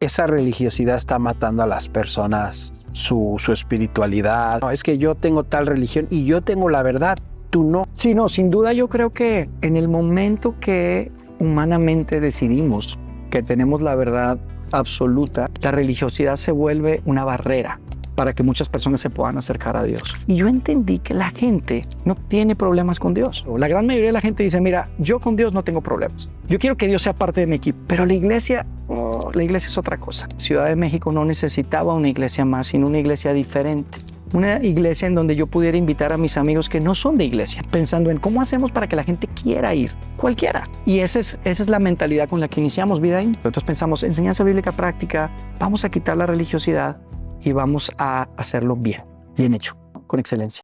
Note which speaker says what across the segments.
Speaker 1: esa religiosidad está matando a las personas, su espiritualidad. No, es que yo tengo tal religión y yo tengo la verdad, tú no.
Speaker 2: Sí, no, sin duda yo creo que en el momento que humanamente decidimos que tenemos la verdad absoluta, la religiosidad se vuelve una barrera para que muchas personas se puedan acercar a Dios. Y yo entendí que la gente no tiene problemas con Dios. La gran mayoría de la gente dice, mira, yo con Dios no tengo problemas. Yo quiero que Dios sea parte de mi equipo. Pero la iglesia es otra cosa. Ciudad de México no necesitaba una iglesia más, sino una iglesia diferente. Una iglesia en donde yo pudiera invitar a mis amigos que no son de iglesia, pensando en cómo hacemos para que la gente quiera ir, cualquiera. Y esa es la mentalidad con la que iniciamos Vida In. Entonces pensamos, enseñanza bíblica práctica, vamos a quitar la religiosidad y vamos a hacerlo bien hecho, con excelencia.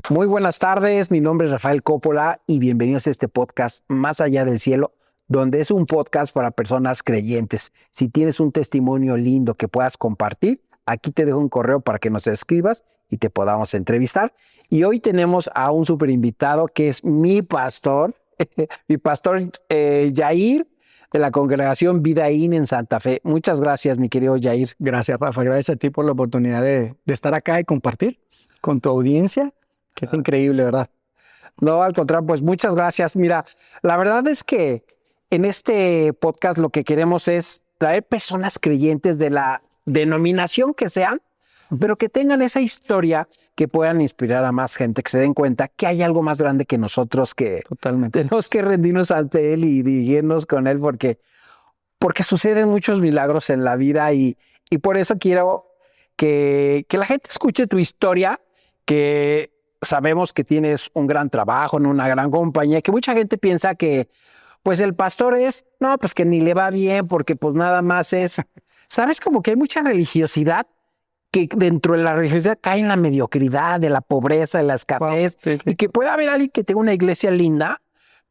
Speaker 1: Muy buenas tardes, mi nombre es Rafael Coppola y bienvenidos a este podcast Más Allá del Cielo, donde es un podcast para personas creyentes. Si tienes un testimonio lindo que puedas compartir, aquí te dejo un correo para que nos escribas y te podamos entrevistar. Y hoy tenemos a un súper invitado que es mi pastor, Yair, de la congregación Vida In en Santa Fe. Muchas gracias, mi querido Yair.
Speaker 2: Gracias, Rafa. Gracias a ti por la oportunidad de estar acá y compartir con tu audiencia, que es increíble, ¿verdad?
Speaker 1: No, al contrario, pues muchas gracias. Mira, la verdad es que en este podcast lo que queremos es traer personas creyentes de la denominación que sean, pero que tengan esa historia que puedan inspirar a más gente, que se den cuenta que hay algo más grande que nosotros, que
Speaker 2: Totalmente.
Speaker 1: tenemos que rendirnos ante Él y dirigirnos con Él porque suceden muchos milagros en la vida y por eso quiero que la gente escuche tu historia, que sabemos que tienes un gran trabajo en una gran compañía, que mucha gente piensa que pues el pastor pues que ni le va bien porque pues nada más es, ¿sabes? Como que hay mucha religiosidad que dentro de la religiosidad cae en la mediocridad, de la pobreza, de la escasez,
Speaker 2: Wow, sí.
Speaker 1: y que puede haber alguien que tenga una iglesia linda,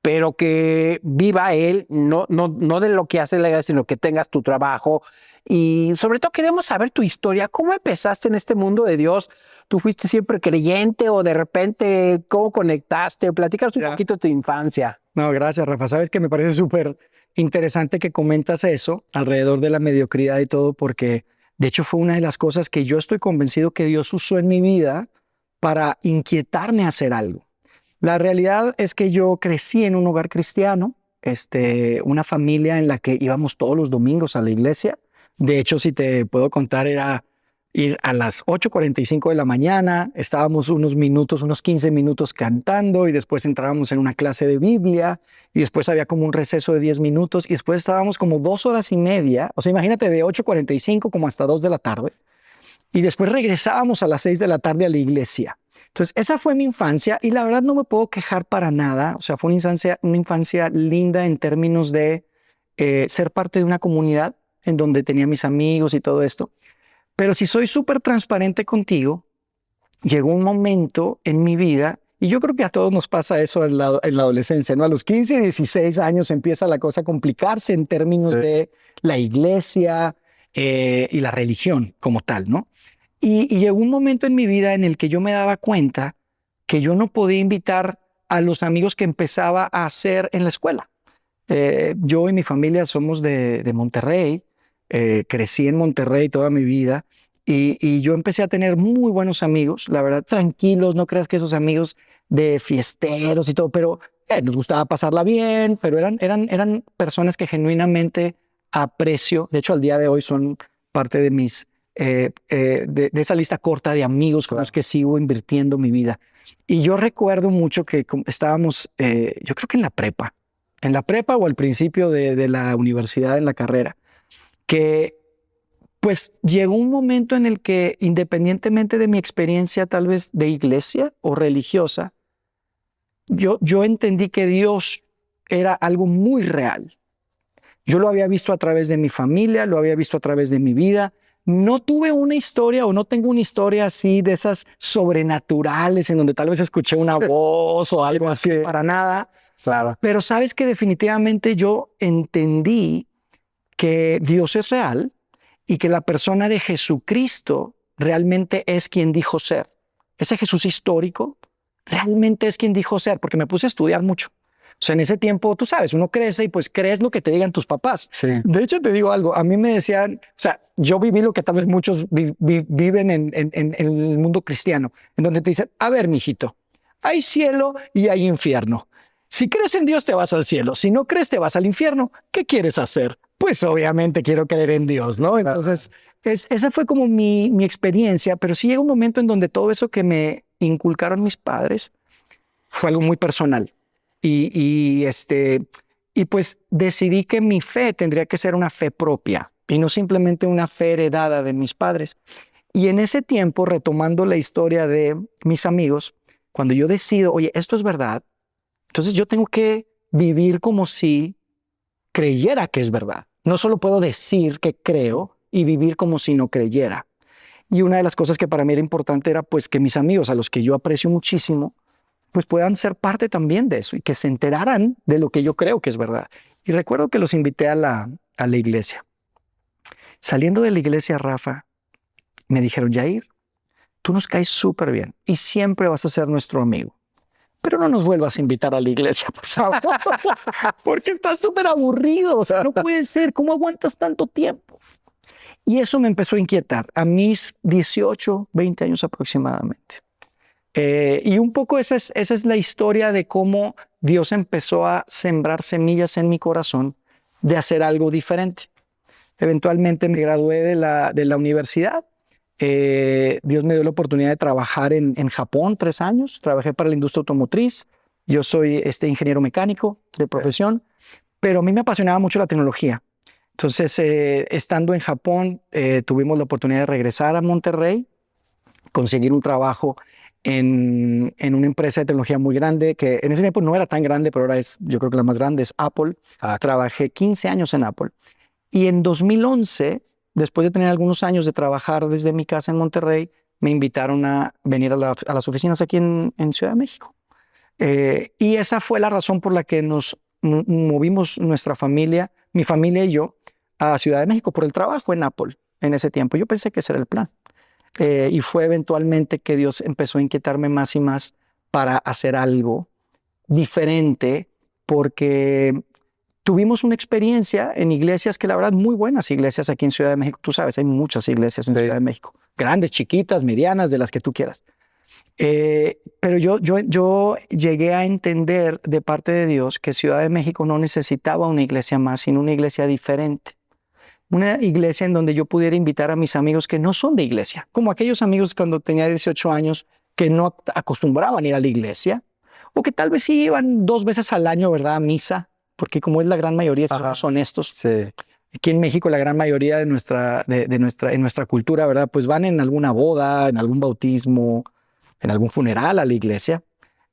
Speaker 1: pero que viva él, no de lo que hace la iglesia, sino que tengas tu trabajo. Y sobre todo queremos saber tu historia. ¿Cómo empezaste en este mundo de Dios? ¿Tú fuiste siempre creyente o de repente cómo conectaste? Platícanos un poquito de tu infancia.
Speaker 2: No, gracias, Rafa. Sabes que me parece súper interesante que comentas eso alrededor de la mediocridad y todo, porque de hecho fue una de las cosas que yo estoy convencido que Dios usó en mi vida para inquietarme a hacer algo. La realidad es que yo crecí en un hogar cristiano, una familia en la que íbamos todos los domingos a la iglesia. De hecho, si te puedo contar, era ir a las 8:45 de la mañana, estábamos unos 15 minutos cantando y después entrábamos en una clase de Biblia y después había como un receso de 10 minutos y después estábamos como 2 horas y media, o sea, imagínate de 8:45 como hasta 2 de la tarde y después regresábamos a las 6 de la tarde a la iglesia. Entonces, esa fue mi infancia y la verdad no me puedo quejar para nada, o sea, fue una infancia linda en términos de ser parte de una comunidad en donde tenía mis amigos y todo esto. Pero si soy súper transparente contigo, llegó un momento en mi vida, y yo creo que a todos nos pasa eso en la adolescencia, ¿no? A los 15 y 16 años empieza la cosa a complicarse en términos de la iglesia y la religión como tal, ¿no? Y llegó un momento en mi vida en el que yo me daba cuenta que yo no podía invitar a los amigos que empezaba a hacer en la escuela. Yo y mi familia somos de Monterrey. Crecí en Monterrey toda mi vida y yo empecé a tener muy buenos amigos, la verdad, tranquilos, no creas que esos amigos de fiesteros y todo, pero nos gustaba pasarla bien, pero eran personas que genuinamente aprecio. De hecho, al día de hoy son parte de de esa lista corta de amigos con los que sigo invirtiendo mi vida. Y yo recuerdo mucho que estábamos, yo creo que en la prepa o al principio de la universidad, en la carrera, que pues llegó un momento en el que, independientemente de mi experiencia tal vez de iglesia o religiosa, yo entendí que Dios era algo muy real. Yo lo había visto a través de mi familia, lo había visto a través de mi vida. No tuve una historia o no tengo una historia así de esas sobrenaturales en donde tal vez escuché una voz o algo así, para nada.
Speaker 1: Claro.
Speaker 2: Pero sabes que definitivamente yo entendí que Dios es real y que la persona de Jesucristo realmente es quien dijo ser. Ese Jesús histórico realmente es quien dijo ser, porque me puse a estudiar mucho. O sea, en ese tiempo, tú sabes, uno crece y pues crees lo que te digan tus papás.
Speaker 1: Sí.
Speaker 2: De hecho, te digo algo, a mí me decían, o sea, yo viví lo que tal vez muchos viven en el mundo cristiano, en donde te dicen, a ver, mijito, hay cielo y hay infierno. Si crees en Dios, te vas al cielo. Si no crees, te vas al infierno. ¿Qué quieres hacer? Pues obviamente quiero creer en Dios, ¿no? Entonces, esa fue como mi experiencia, pero sí llega un momento en donde todo eso que me inculcaron mis padres fue algo muy personal. Y pues decidí que mi fe tendría que ser una fe propia y no simplemente una fe heredada de mis padres. Y en ese tiempo, retomando la historia de mis amigos, cuando yo decido, oye, esto es verdad, entonces yo tengo que vivir como si creyera que es verdad. No solo puedo decir que creo y vivir como si no creyera. Y una de las cosas que para mí era importante era pues que mis amigos, a los que yo aprecio muchísimo, pues puedan ser parte también de eso y que se enteraran de lo que yo creo que es verdad. Y recuerdo que los invité a la iglesia. Saliendo de la iglesia, Rafa, me dijeron, Yair, tú nos caes súper bien y siempre vas a ser nuestro amigo. Pero no nos vuelvas a invitar a la iglesia, por favor, porque estás súper aburrido. O sea, no puede ser. ¿Cómo aguantas tanto tiempo? Y eso me empezó a inquietar a mis 18, 20 años aproximadamente. Y un poco esa es la historia de cómo Dios empezó a sembrar semillas en mi corazón de hacer algo diferente. Eventualmente me gradué de la universidad. Dios me dio la oportunidad de trabajar en Japón 3 años. Trabajé para la industria automotriz. Yo soy ingeniero mecánico de profesión, pero a mí me apasionaba mucho la tecnología. Entonces, estando en Japón, tuvimos la oportunidad de regresar a Monterrey, conseguir un trabajo en una empresa de tecnología muy grande, que en ese tiempo no era tan grande, pero ahora es, yo creo que la más grande, es Apple. Trabajé 15 años en Apple. Y en 2011, después de tener algunos años de trabajar desde mi casa en Monterrey, me invitaron a venir a las oficinas aquí en Ciudad de México. Y esa fue la razón por la que nos movimos nuestra familia, mi familia y yo, a Ciudad de México por el trabajo en Apple en ese tiempo. Yo pensé que ese era el plan. Y fue eventualmente que Dios empezó a inquietarme más y más para hacer algo diferente, porque tuvimos una experiencia en iglesias que la verdad muy buenas iglesias aquí en Ciudad de México. Tú sabes, hay muchas iglesias en Ciudad de México, grandes, chiquitas, medianas, de las que tú quieras. Pero yo llegué a entender de parte de Dios que Ciudad de México no necesitaba una iglesia más, sino una iglesia diferente. Una iglesia en donde yo pudiera invitar a mis amigos que no son de iglesia, como aquellos amigos cuando tenía 18 años que no acostumbraban a ir a la iglesia, o que tal vez sí iban 2 veces al año, ¿verdad?, a misa, porque como es la gran mayoría, somos honestos.
Speaker 1: Sí.
Speaker 2: Aquí en México la gran mayoría en nuestra cultura, ¿verdad?, pues van en alguna boda, en algún bautismo, en algún funeral a la iglesia,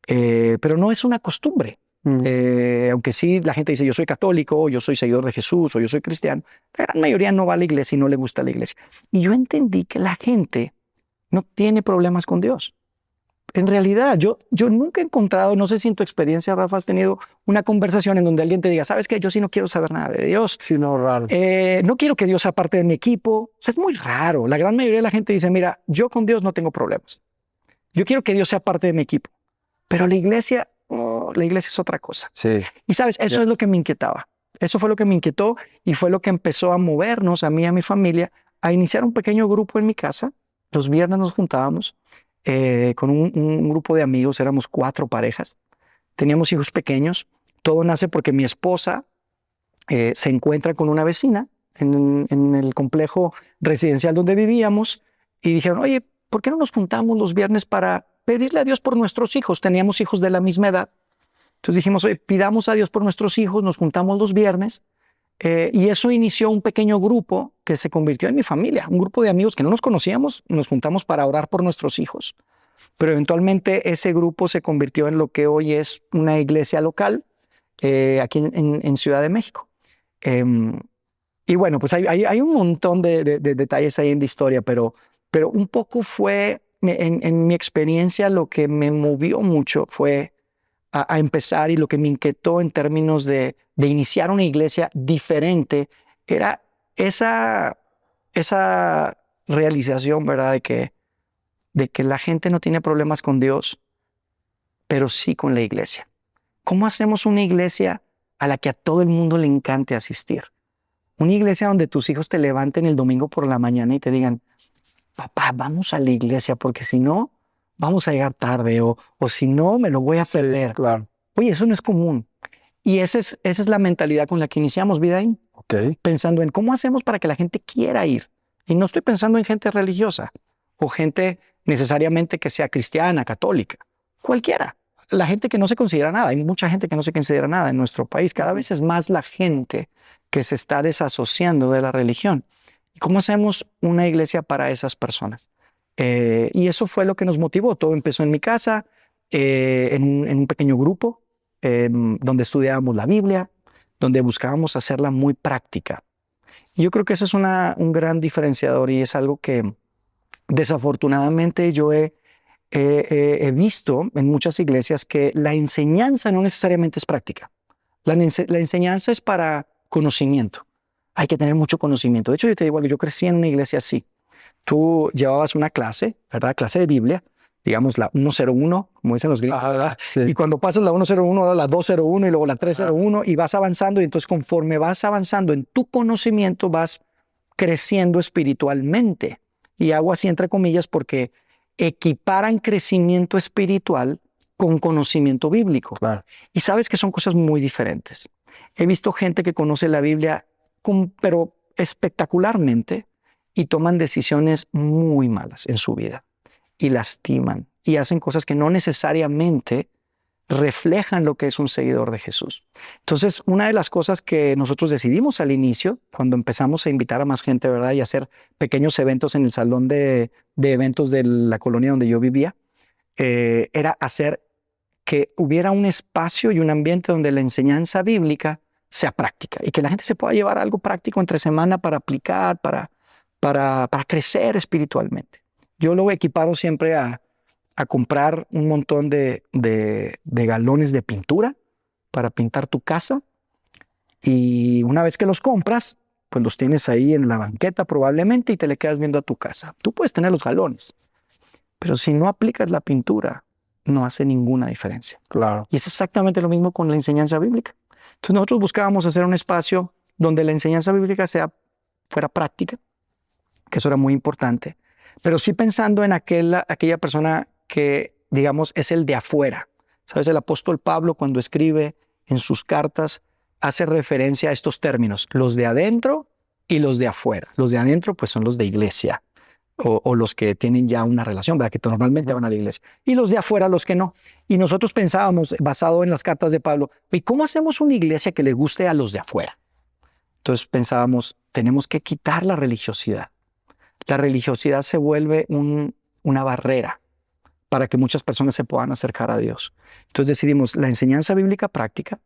Speaker 2: pero no es una costumbre. Aunque sí la gente dice yo soy católico, yo soy seguidor de Jesús o yo soy cristiano, la gran mayoría no va a la iglesia y no le gusta la iglesia. Y yo entendí que la gente no tiene problemas con Dios. En realidad, yo nunca he encontrado, no sé si en tu experiencia, Rafa, has tenido una conversación en donde alguien te diga, ¿sabes qué? Yo sí no quiero saber nada de Dios.
Speaker 1: Sí, no, raro.
Speaker 2: No quiero que Dios sea parte de mi equipo. O sea, es muy raro. La gran mayoría de la gente dice, mira, yo con Dios no tengo problemas. Yo quiero que Dios sea parte de mi equipo. Pero la iglesia es otra cosa.
Speaker 1: Sí.
Speaker 2: Y sabes, eso es lo que me inquietaba. Eso fue lo que me inquietó y fue lo que empezó a movernos a mí y a mi familia a iniciar un pequeño grupo en mi casa. Los viernes nos juntábamos con un grupo de amigos, éramos 4 parejas. Teníamos hijos pequeños. Todo nace porque mi esposa se encuentra con una vecina en el complejo residencial donde vivíamos y dijeron, oye, ¿por qué no nos juntamos los viernes para pedirle a Dios por nuestros hijos? Teníamos hijos de la misma edad. Entonces dijimos, oye, pidamos a Dios por nuestros hijos, nos juntamos los viernes. Y eso inició un pequeño grupo que se convirtió en mi familia, un grupo de amigos que no nos conocíamos, nos juntamos para orar por nuestros hijos. Pero eventualmente ese grupo se convirtió en lo que hoy es una iglesia local aquí en Ciudad de México. Y bueno, pues hay un montón de detalles ahí en la historia, pero un poco fue, en mi experiencia, lo que me movió mucho fue a empezar y lo que me inquietó en términos de iniciar una iglesia diferente era esa realización, ¿verdad? De que la gente no tiene problemas con Dios, pero sí con la iglesia. ¿Cómo hacemos una iglesia a la que a todo el mundo le encante asistir? Una iglesia donde tus hijos te levanten el domingo por la mañana y te digan, papá, vamos a la iglesia porque si no, vamos a llegar tarde o si no, me lo voy a perder.
Speaker 1: Claro.
Speaker 2: Oye, eso no es común. Y esa es la mentalidad con la que iniciamos, Vidaín.
Speaker 1: Okay.
Speaker 2: Pensando en cómo hacemos para que la gente quiera ir. Y no estoy pensando en gente religiosa o gente necesariamente que sea cristiana, católica, cualquiera. La gente que no se considera nada. Hay mucha gente que no se considera nada en nuestro país. Cada vez es más la gente que se está desasociando de la religión. ¿Y cómo hacemos una iglesia para esas personas? Y eso fue lo que nos motivó. Todo empezó en mi casa, en un pequeño grupo, donde estudiábamos la Biblia, donde buscábamos hacerla muy práctica. Y yo creo que eso es un gran diferenciador y es algo que desafortunadamente yo he visto en muchas iglesias que la enseñanza no necesariamente es práctica. La enseñanza es para conocimiento. Hay que tener mucho conocimiento. De hecho, yo te digo algo, yo crecí en una iglesia así. Tú llevabas una clase, ¿verdad? Clase de Biblia, digamos la 101, como dicen los gringos.
Speaker 1: Ah, sí.
Speaker 2: Y cuando pasas la 101, ahora la 201 y luego la 301 y vas avanzando. Y entonces conforme vas avanzando en tu conocimiento, vas creciendo espiritualmente. Y hago así entre comillas porque equiparan crecimiento espiritual con conocimiento bíblico.
Speaker 1: Claro.
Speaker 2: Y sabes que son cosas muy diferentes. He visto gente que conoce la Biblia, pero espectacularmente, y toman decisiones muy malas en su vida y lastiman y hacen cosas que no necesariamente reflejan lo que es un seguidor de Jesús. Entonces, una de las cosas que nosotros decidimos al inicio, cuando empezamos a invitar a más gente, ¿verdad? Y hacer pequeños eventos en el salón de eventos de la colonia donde yo vivía, era hacer que hubiera un espacio y un ambiente donde la enseñanza bíblica sea práctica y que la gente se pueda llevar algo práctico entre semana para aplicar, para crecer espiritualmente. Yo lo equiparo siempre a comprar un montón de galones de pintura para pintar tu casa y una vez que los compras, pues los tienes ahí en la banqueta probablemente y te le quedas viendo a tu casa. Tú puedes tener los galones, pero si no aplicas la pintura, no hace ninguna diferencia.
Speaker 1: Claro.
Speaker 2: Y es exactamente lo mismo con la enseñanza bíblica. Entonces nosotros buscábamos hacer un espacio donde la enseñanza bíblica fuera práctica, que eso era muy importante, pero sí pensando en aquella persona que, digamos, es el de afuera. ¿Sabes? El apóstol Pablo, cuando escribe en sus cartas, hace referencia a estos términos, los de adentro y los de afuera. Los de adentro, pues, son los de iglesia o los que tienen ya una relación, ¿verdad? Que normalmente van a la iglesia. Y los de afuera, los que no. Y nosotros pensábamos, basado en las cartas de Pablo, ¿y cómo hacemos una iglesia que le guste a los de afuera? Entonces pensábamos, tenemos que quitar la religiosidad. La religiosidad se vuelve una barrera para que muchas personas se puedan acercar a Dios. Entonces decidimos la enseñanza bíblica práctica,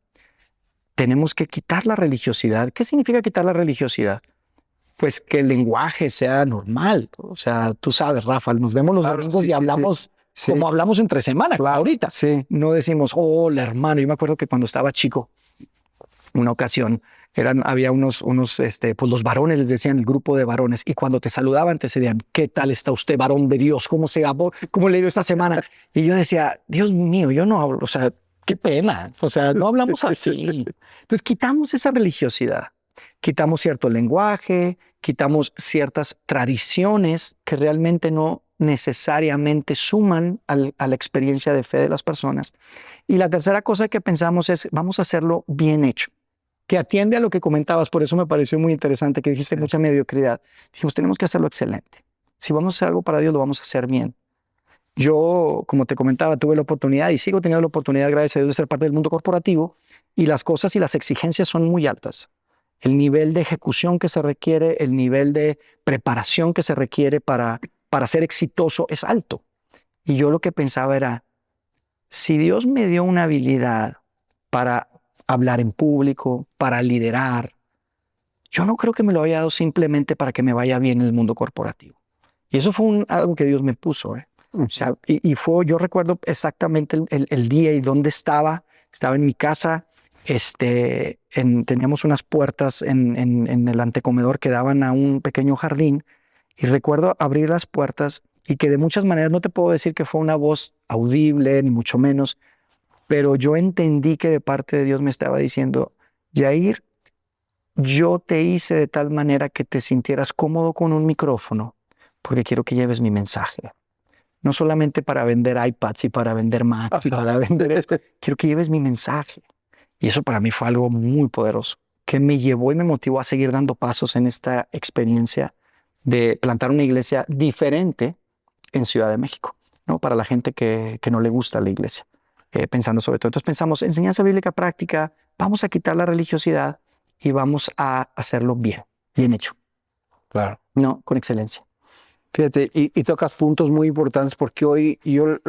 Speaker 2: tenemos que quitar la religiosidad. ¿Qué significa quitar la religiosidad? Pues que el lenguaje sea normal. O sea, tú sabes, Rafa, nos vemos los domingos y hablamos como hablamos entre semana, ahorita.
Speaker 1: Sí.
Speaker 2: No decimos, hola hermano. Yo me acuerdo que cuando estaba chico, una ocasión, había unos pues los varones les decían el grupo de varones y cuando te saludaban te decían, ¿qué tal está usted, varón de Dios? ¿Cómo le dio esta semana? Y yo decía, Dios mío, yo no hablo, o sea, qué pena, o sea, no hablamos así. Entonces quitamos esa religiosidad, quitamos cierto lenguaje, quitamos ciertas tradiciones que realmente no necesariamente suman a la experiencia de fe de las personas. Y la tercera cosa que pensamos es, vamos a hacerlo bien hecho, que atiende a lo que comentabas. Por eso me pareció muy interesante que dijiste mucha mediocridad. Dijimos, tenemos que hacerlo excelente. Si vamos a hacer algo para Dios, lo vamos a hacer bien. Yo, como te comentaba, tuve la oportunidad y sigo teniendo la oportunidad, gracias a Dios, de ser parte del mundo corporativo y las cosas y las exigencias son muy altas. El nivel de ejecución que se requiere, el nivel de preparación que se requiere para ser exitoso es alto. Y yo lo que pensaba era, si Dios me dio una habilidad para hablar en público, para liderar, yo no creo que me lo haya dado simplemente para que me vaya bien en el mundo corporativo. Y eso fue algo que Dios me puso. O sea, yo recuerdo exactamente el día y dónde estaba. Estaba en mi casa, teníamos unas puertas en el antecomedor que daban a un pequeño jardín y recuerdo abrir las puertas y que de muchas maneras no te puedo decir que fue una voz audible, ni mucho menos, pero yo entendí que de parte de Dios me estaba diciendo, Yair, yo te hice de tal manera que te sintieras cómodo con un micrófono porque quiero que lleves mi mensaje. No solamente para vender iPads y para vender Macs y para vender esto, quiero que lleves mi mensaje. Y eso para mí fue algo muy poderoso, que me llevó y me motivó a seguir dando pasos en esta experiencia de plantar una iglesia diferente en Ciudad de México, ¿no? Para la gente que no le gusta la iglesia, pensando sobre todo. Entonces pensamos, enseñanza bíblica práctica, vamos a quitar la religiosidad y vamos a hacerlo bien, bien hecho.
Speaker 1: Claro.
Speaker 2: No, con excelencia.
Speaker 1: Fíjate, y tocas puntos muy importantes porque hoy yo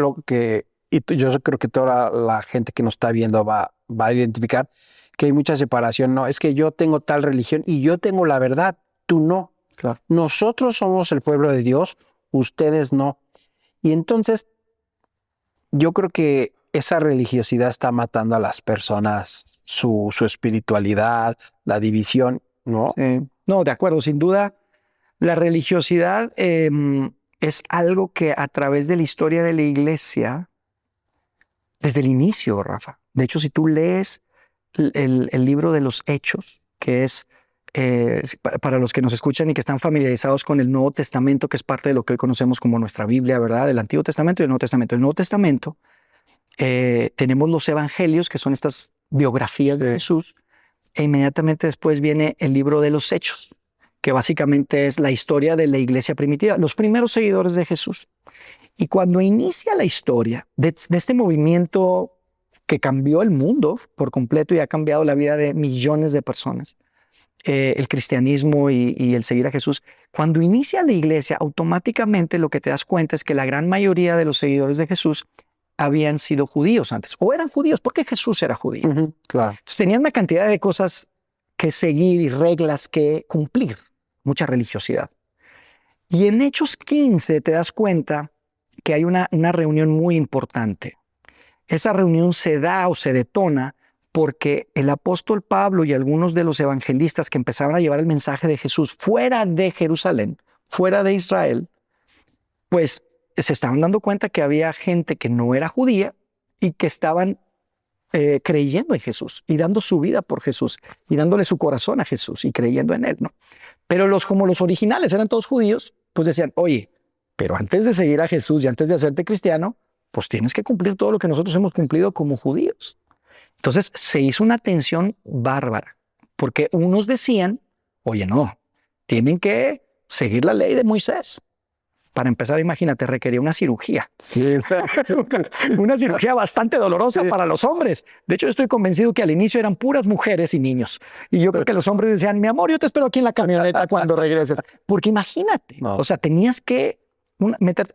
Speaker 1: yo creo que toda la gente que nos está viendo va a identificar que hay mucha separación. No, es que yo tengo tal religión y yo tengo la verdad, tú no.
Speaker 2: Claro.
Speaker 1: Nosotros somos el pueblo de Dios, ustedes no. Y entonces yo creo que esa religiosidad está matando a las personas, su espiritualidad, la división, ¿no?
Speaker 2: Sí. No, de acuerdo, sin duda. La religiosidad es algo que a través de la historia de la iglesia, desde el inicio, Rafa. De hecho, si tú lees el libro de los Hechos, que es para los que nos escuchan y que están familiarizados con el Nuevo Testamento, que es parte de lo que hoy conocemos como nuestra Biblia, ¿verdad? El Antiguo Testamento y el Nuevo Testamento. El Nuevo Testamento tenemos los evangelios, que son estas biografías de Jesús, e inmediatamente después viene el libro de los Hechos, que básicamente es la historia de la iglesia primitiva, los primeros seguidores de Jesús. Y cuando inicia la historia de este movimiento que cambió el mundo por completo y ha cambiado la vida de millones de personas, el cristianismo y el seguir a Jesús, cuando inicia la iglesia, automáticamente lo que te das cuenta es que la gran mayoría de los seguidores de Jesús habían sido judíos antes, o eran judíos, porque Jesús era judío.
Speaker 1: Claro.
Speaker 2: Entonces tenían una cantidad de cosas que seguir y reglas que cumplir, mucha religiosidad. Y en Hechos 15 te das cuenta que hay una reunión muy importante. Esa reunión se da o se detona porque el apóstol Pablo y algunos de los evangelistas que empezaban a llevar el mensaje de Jesús fuera de Jerusalén, fuera de Israel, pues se estaban dando cuenta que había gente que no era judía y que estaban creyendo en Jesús y dando su vida por Jesús y dándole su corazón a Jesús y creyendo en él, ¿no? Pero como los originales eran todos judíos, pues decían, oye, pero antes de seguir a Jesús y antes de hacerte cristiano, pues tienes que cumplir todo lo que nosotros hemos cumplido como judíos. Entonces se hizo una tensión bárbara, porque unos decían, oye, no, tienen que seguir la ley de Moisés. Para empezar, imagínate, requería una cirugía. Sí. Una cirugía bastante dolorosa para los hombres. De hecho, yo estoy convencido que al inicio eran puras mujeres y niños. Y yo creo que los hombres decían, mi amor, yo te espero aquí en la camioneta cuando regreses. Porque imagínate, o sea, tenías que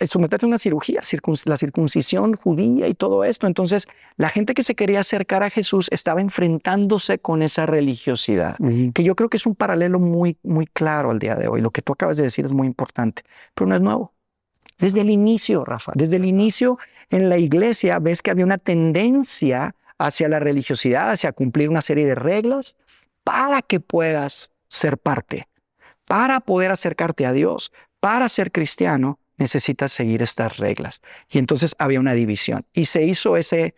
Speaker 2: someterte a una cirugía, la circuncisión judía y todo esto. Entonces, la gente que se quería acercar a Jesús estaba enfrentándose con esa religiosidad, que yo creo que es un paralelo muy, muy claro al día de hoy. Lo que tú acabas de decir es muy importante, pero no es nuevo. Desde el inicio, Rafa, desde el inicio en la iglesia ves que había una tendencia hacia la religiosidad, hacia cumplir una serie de reglas para que puedas ser parte, para poder acercarte a Dios, para ser cristiano. Necesitas seguir estas reglas. Y entonces había una división. Y se hizo ese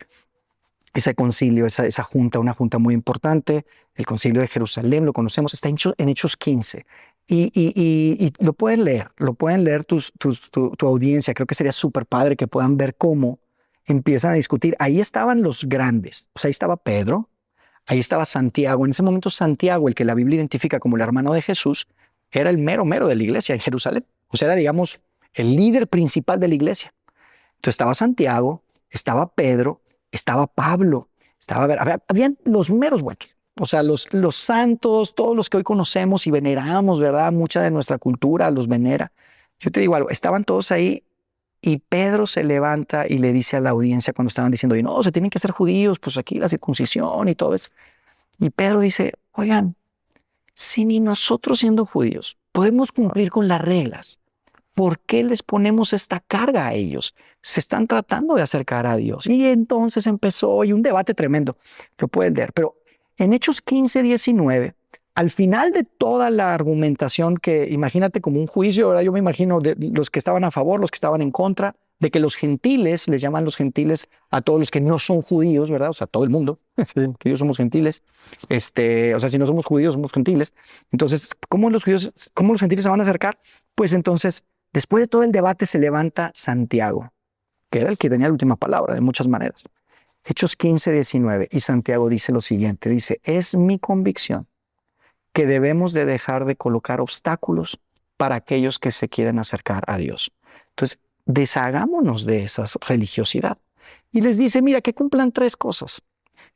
Speaker 2: concilio, esa junta, una junta muy importante, el concilio de Jerusalén, lo conocemos, está en Hechos 15. Y lo pueden leer tu audiencia. Creo que sería súper padre que puedan ver cómo empiezan a discutir. Ahí estaban los grandes. O sea, ahí estaba Pedro, ahí estaba Santiago. En ese momento Santiago, el que la Biblia identifica como el hermano de Jesús, era el mero de la iglesia en Jerusalén. O sea, era, digamos, el líder principal de la iglesia. Entonces estaba Santiago, estaba Pedro, estaba Pablo, habían los meros buenos. O sea, los santos, todos los que hoy conocemos y veneramos, ¿verdad? Mucha de nuestra cultura los venera. Yo te digo algo, estaban todos ahí y Pedro se levanta y le dice a la audiencia cuando estaban diciendo, no, se tienen que ser judíos, pues aquí la circuncisión y todo eso. Y Pedro dice, oigan, si ni nosotros siendo judíos podemos cumplir con las reglas, ¿por qué les ponemos esta carga a ellos? Se están tratando de acercar a Dios. Y entonces empezó y un debate tremendo. Lo pueden leer. Pero en Hechos 15, 19, al final de toda la argumentación, que imagínate como un juicio, ¿verdad? Yo me imagino de los que estaban a favor, los que estaban en contra, de que los gentiles, les llaman los gentiles a todos los que no son judíos, ¿verdad? O sea, todo el mundo, sí, que ellos somos gentiles. O sea, si no somos judíos, somos gentiles. Entonces, ¿cómo los gentiles se van a acercar? Pues entonces, después de todo el debate, se levanta Santiago, que era el que tenía la última palabra de muchas maneras. Hechos 15, 19, y Santiago dice lo siguiente, dice, es mi convicción que debemos de dejar de colocar obstáculos para aquellos que se quieren acercar a Dios. Entonces, deshagámonos de esa religiosidad. Y les dice, mira, que cumplan 3 cosas.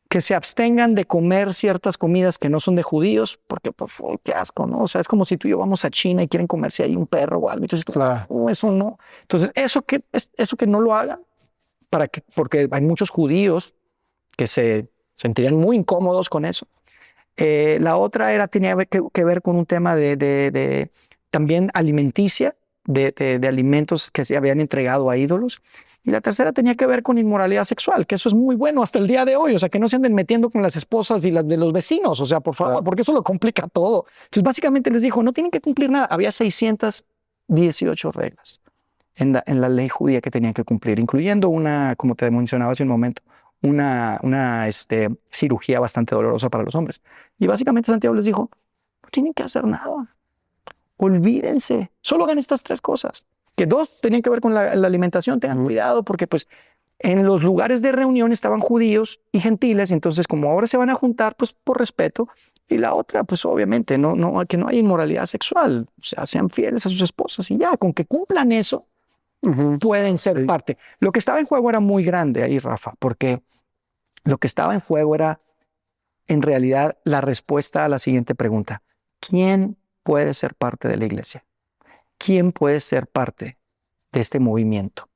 Speaker 2: Que se abstengan de comer ciertas comidas que no son de judíos, porque pues, qué asco, ¿no? O sea, es como si tú y yo vamos a China y quieren comerse ahí un perro o algo. Entonces, claro, eso no. Entonces, eso que no lo hagan, porque hay muchos judíos que se sentirían muy incómodos con eso. La otra tenía que ver con un tema de también alimenticia, de alimentos que se habían entregado a ídolos. Y la tercera tenía que ver con inmoralidad sexual, que eso es muy bueno hasta el día de hoy. O sea, que no se anden metiendo con las esposas y las de los vecinos. O sea, por favor, porque eso lo complica todo. Entonces, básicamente les dijo, no tienen que cumplir nada. Había 618 reglas en la ley judía que tenían que cumplir, incluyendo una, como te mencionaba hace un momento, una cirugía bastante dolorosa para los hombres. Y básicamente Santiago les dijo, no tienen que hacer nada. Olvídense, solo hagan estas 3 cosas. Que 2 tenían que ver con la alimentación, tengan cuidado porque pues en los lugares de reunión estaban judíos y gentiles, y entonces como ahora se van a juntar, pues por respeto. Y la otra, pues obviamente, que no haya inmoralidad sexual, o sea, sean fieles a sus esposas y ya, con que cumplan eso, pueden ser parte. Lo que estaba en juego era muy grande ahí, Rafa, porque lo que estaba en juego era en realidad la respuesta a la siguiente pregunta. ¿Quién puede ser parte de la iglesia? ¿Quién puede ser parte de este movimiento?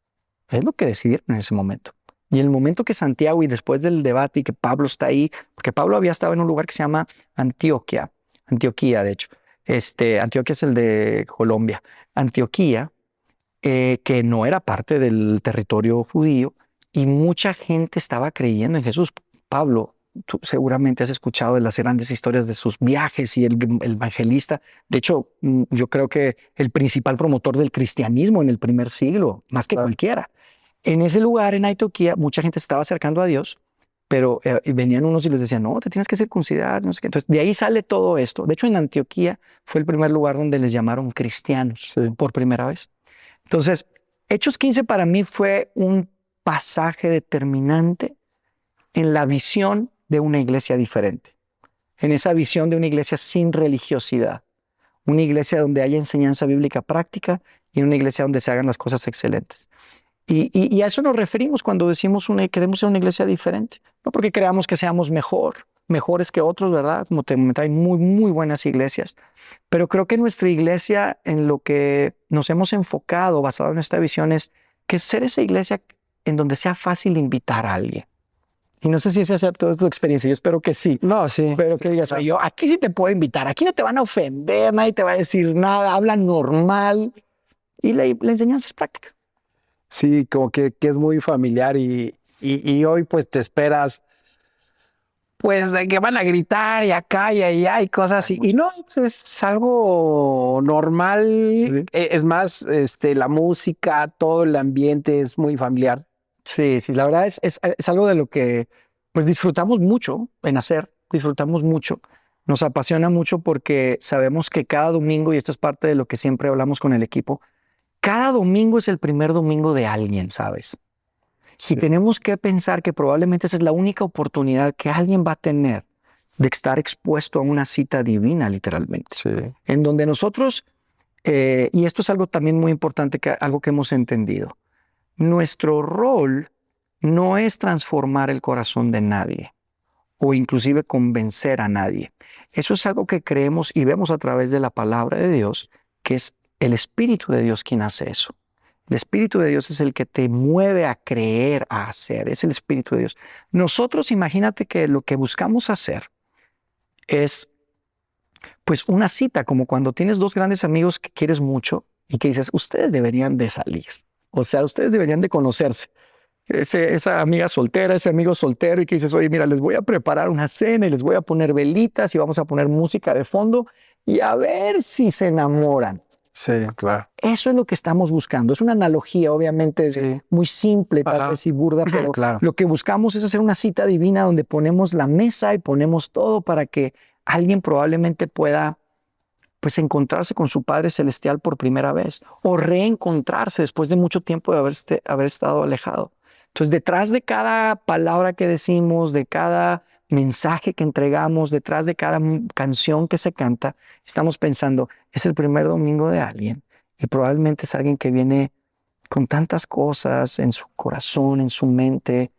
Speaker 2: Es lo que decidieron en ese momento. Y en el momento que Santiago, y después del debate y que Pablo está ahí, porque Pablo había estado en un lugar que se llama Antioquía, de hecho. Antioquía es el de Colombia. Antioquía, que no era parte del territorio judío, y mucha gente estaba creyendo en Jesús. Pablo, tú seguramente has escuchado de las grandes historias de sus viajes y el evangelista. De hecho, yo creo que el principal promotor del cristianismo en el primer siglo, más que cualquiera. En ese lugar, en Antioquía, mucha gente estaba acercando a Dios, pero venían unos y les decían, no, te tienes que circuncidar, no sé qué. Entonces, de ahí sale todo esto. De hecho, en Antioquía fue el primer lugar donde les llamaron cristianos por primera vez. Entonces, Hechos 15 para mí fue un pasaje determinante en la visión de una iglesia diferente, en esa visión de una iglesia sin religiosidad, una iglesia donde haya enseñanza bíblica práctica y una iglesia donde se hagan las cosas excelentes. Y a eso nos referimos cuando decimos queremos ser una iglesia diferente, no porque creamos que seamos mejores que otros, ¿verdad? Como te comenté, hay muy, muy buenas iglesias, pero creo que nuestra iglesia, en lo que nos hemos enfocado, basado en esta visión, es que ser esa iglesia en donde sea fácil invitar a alguien. Y no sé si esa es toda tu experiencia, yo espero que sí.
Speaker 1: No, sí.
Speaker 2: Pero que digas, yo aquí sí te puedo invitar, aquí no te van a ofender, nadie te va a decir nada, habla normal. Y la enseñanza es práctica.
Speaker 1: Sí, como que es muy familiar y hoy pues te esperas pues de que van a gritar y acá y allá y cosas así. Y no, pues, es algo normal. Sí. Es más, la música, todo el ambiente es muy familiar.
Speaker 2: Sí, la verdad es algo de lo que pues disfrutamos mucho en hacer, disfrutamos mucho. Nos apasiona mucho porque sabemos que cada domingo, y esto es parte de lo que siempre hablamos con el equipo, cada domingo es el primer domingo de alguien, ¿sabes? Y tenemos que pensar que probablemente esa es la única oportunidad que alguien va a tener de estar expuesto a una cita divina, literalmente. Sí. En donde nosotros, y esto es algo también muy importante, algo que hemos entendido, nuestro rol no es transformar el corazón de nadie o inclusive convencer a nadie. Eso es algo que creemos y vemos a través de la palabra de Dios, que es el Espíritu de Dios quien hace eso. El Espíritu de Dios es el que te mueve a creer, a hacer. Es el Espíritu de Dios. Nosotros, imagínate que lo que buscamos hacer es pues una cita, como cuando tienes 2 grandes amigos que quieres mucho y que dices, ustedes deberían de salir. O sea, ustedes deberían de conocerse. Esa amiga soltera, ese amigo soltero y que dices, oye, mira, les voy a preparar una cena y les voy a poner velitas y vamos a poner música de fondo y a ver si se enamoran.
Speaker 1: Sí, claro.
Speaker 2: Eso es lo que estamos buscando. Es una analogía, obviamente,
Speaker 1: Sí.
Speaker 2: muy simple, tal vez y burda, pero
Speaker 1: Claro.
Speaker 2: lo que buscamos es hacer una cita divina donde ponemos la mesa y ponemos todo para que alguien probablemente pueda pues encontrarse con su Padre Celestial por primera vez o reencontrarse después de mucho tiempo de haber estado alejado. Entonces, detrás de cada palabra que decimos, de cada mensaje que entregamos, detrás de cada canción que se canta, estamos pensando, es el primer domingo de alguien y probablemente es alguien que viene con tantas cosas en su corazón, en su mente,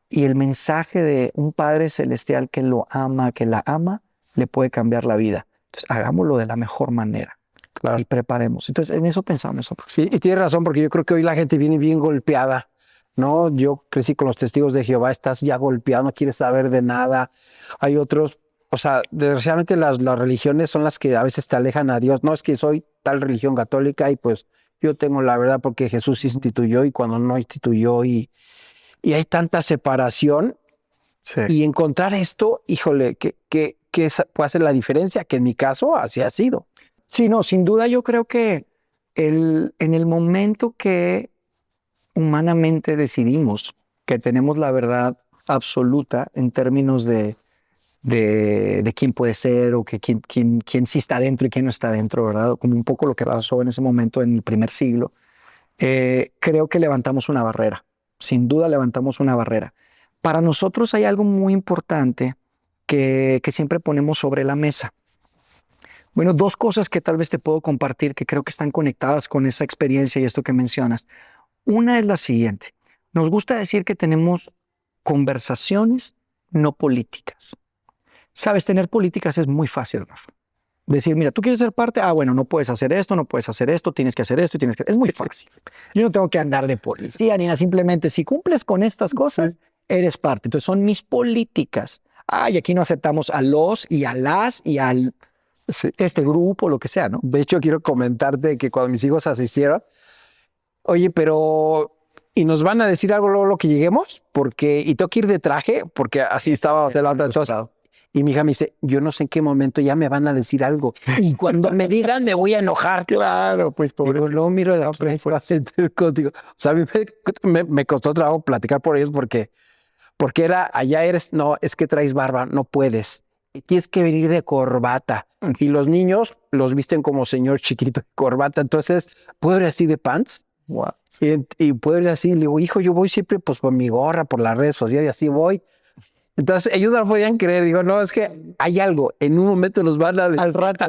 Speaker 2: y el mensaje de un Padre Celestial que lo ama, que la ama, le puede cambiar la vida. Entonces, hagámoslo de la mejor manera. Claro. Y preparemos. Entonces, en eso pensamos nosotros.
Speaker 1: Sí, y tienes razón, porque yo creo que hoy la gente viene bien golpeada, ¿no? Yo crecí con los testigos de Jehová, estás ya golpeado, no quieres saber de nada. Hay otros, o sea, desgraciadamente las religiones son las que a veces te alejan a Dios. No es que soy tal religión católica y pues yo tengo la verdad porque Jesús instituyó y cuando no instituyó y hay tanta separación. Sí. Y encontrar esto, híjole, que puede hacer la diferencia, que en mi caso así ha sido.
Speaker 2: Sí, no, sin duda yo creo que en el momento que humanamente decidimos que tenemos la verdad absoluta en términos de quién puede ser o que quién sí está dentro y quién no está dentro, ¿verdad? Como un poco lo que pasó en ese momento en el primer siglo, creo que levantamos una barrera. Sin duda levantamos una barrera. Para nosotros hay algo muy importante que siempre ponemos sobre la mesa. Bueno, dos cosas que tal vez te puedo compartir que creo que están conectadas con esa experiencia y esto que mencionas. Una es la siguiente. Nos gusta decir que tenemos conversaciones no políticas. Sabes, tener políticas es muy fácil, Rafa. Decir, mira, tú quieres ser parte, bueno, no puedes hacer esto, no puedes hacer esto, tienes que hacer esto, tienes que... Es muy fácil. Yo no tengo que andar de policía ni nada, simplemente si cumples con estas cosas, eres parte. Entonces son mis políticas. Y aquí no aceptamos a los y a las y al este grupo, lo que sea, ¿no?
Speaker 1: De hecho, quiero comentarte que cuando mis hijos asistieron, oye, pero... ¿Y nos van a decir algo luego lo que lleguemos? Y tengo que ir de traje, porque así estaba. Y mi hija me dice, yo no sé en qué momento ya me van a decir algo. Y cuando me digan, me voy a enojar.
Speaker 2: Claro, pues pobre.
Speaker 1: Digo, no, miro la prensa el código. O sea, a mí me costó trabajo platicar por ellos porque era, allá eres, no, es que traes barba, no puedes. Tienes que venir de corbata. Y los niños los visten como señor chiquito de corbata. Entonces, ¿puedo ir así de pants? Wow. Y puedo ir así. Le digo, hijo, yo voy siempre pues por mi gorra, por las redes sociales y así voy. Entonces ellos no podían creer. Digo, no, es que hay algo. En un momento nos van a decir
Speaker 2: al rato.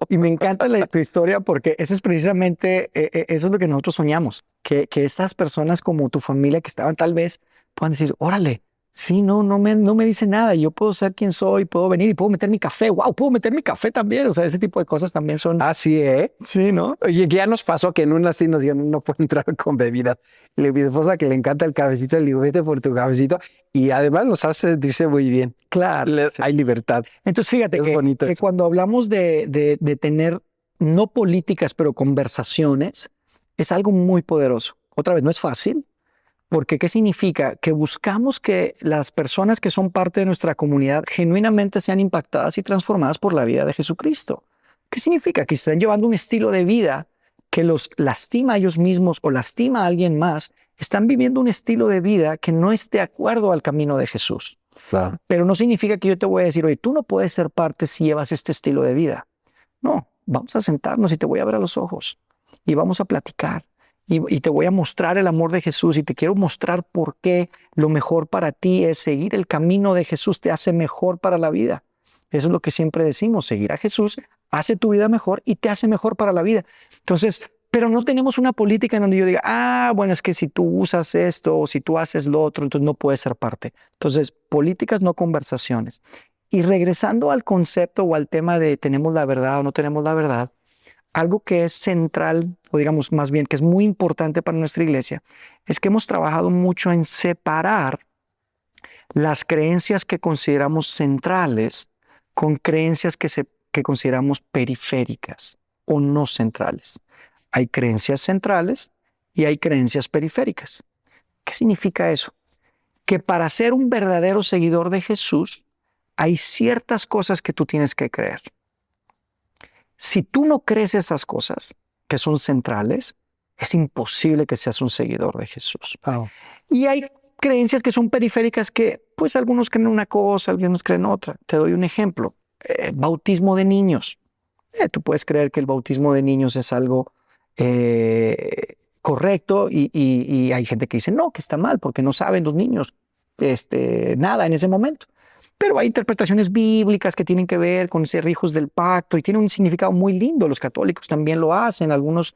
Speaker 2: Y me encanta tu historia porque eso es precisamente, eso es lo que nosotros soñamos. Que estas personas como tu familia que estaban tal vez puedan decir, órale, sí, no me dice nada. Yo puedo ser quien soy, puedo venir y puedo meter mi café. Wow, puedo meter mi café también. O sea, ese tipo de cosas también son...
Speaker 1: Ah, sí, ¿eh?
Speaker 2: Sí, ¿no?
Speaker 1: Oye, que ya nos pasó que en una sí nos dijeron, no puede entrar con bebidas. Y le digo, mi esposa que le encanta el cafecito, le digo, vete por tu cafecito. Y además nos hace sentirse muy bien.
Speaker 2: Claro.
Speaker 1: Hay libertad.
Speaker 2: Entonces, fíjate que cuando hablamos de tener no políticas, pero conversaciones, es algo muy poderoso. Otra vez, no es fácil. Porque, ¿qué significa? Que buscamos que las personas que son parte de nuestra comunidad genuinamente sean impactadas y transformadas por la vida de Jesucristo. ¿Qué significa? Que están llevando un estilo de vida que los lastima a ellos mismos o lastima a alguien más. Están viviendo un estilo de vida que no es de acuerdo al camino de Jesús.
Speaker 1: Claro.
Speaker 2: Pero no significa que yo te voy a decir, oye, tú no puedes ser parte si llevas este estilo de vida. No, vamos a sentarnos y te voy a ver a los ojos y vamos a platicar. Y te voy a mostrar el amor de Jesús y te quiero mostrar por qué lo mejor para ti es seguir el camino de Jesús, te hace mejor para la vida. Eso es lo que siempre decimos, seguir a Jesús hace tu vida mejor y te hace mejor para la vida. Entonces, pero no tenemos una política en donde yo diga, bueno, es que si tú usas esto o si tú haces lo otro, entonces no puedes ser parte. Entonces, políticas, no conversaciones. Y regresando al concepto o al tema de tenemos la verdad o no tenemos la verdad, algo que es central, o digamos más bien que es muy importante para nuestra iglesia, es que hemos trabajado mucho en separar las creencias que consideramos centrales con creencias que consideramos periféricas o no centrales. hay creencias centrales y hay creencias periféricas. ¿Qué significa eso? Que para ser un verdadero seguidor de Jesús, hay ciertas cosas que tú tienes que creer. Si tú no crees esas cosas que son centrales, es imposible que seas un seguidor de Jesús.
Speaker 1: Wow.
Speaker 2: Y hay creencias que son periféricas que, pues, algunos creen una cosa, algunos creen otra. Te doy un ejemplo. Bautismo de niños. Tú puedes creer que el bautismo de niños es algo correcto y hay gente que dice no, que está mal porque no saben los niños nada en ese momento. Pero hay interpretaciones bíblicas que tienen que ver con ser hijos del pacto y tiene un significado muy lindo. Los católicos también lo hacen, algunos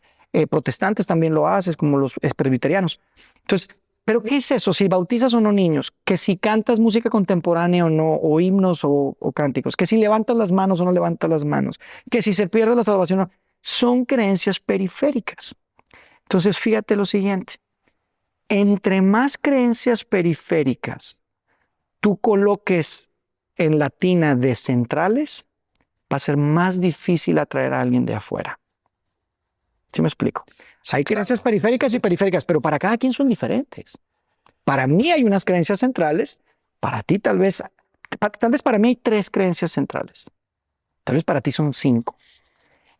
Speaker 2: protestantes también lo hacen, como los presbiterianos. Entonces, ¿pero qué es eso? Si bautizas o no niños, que si cantas música contemporánea o no, o himnos o cánticos, que si levantas las manos o no levantas las manos, que si se pierde la salvación o no, son creencias periféricas. Entonces, fíjate lo siguiente. Entre más creencias periféricas tú coloques en la tina de centrales, va a ser más difícil atraer a alguien de afuera. ¿Sí me explico?
Speaker 1: Sí,
Speaker 2: Hay creencias periféricas y periféricas, pero para cada quien son diferentes. Para mí hay unas creencias centrales, para ti tal vez para mí hay 3 creencias centrales. Tal vez para ti son 5.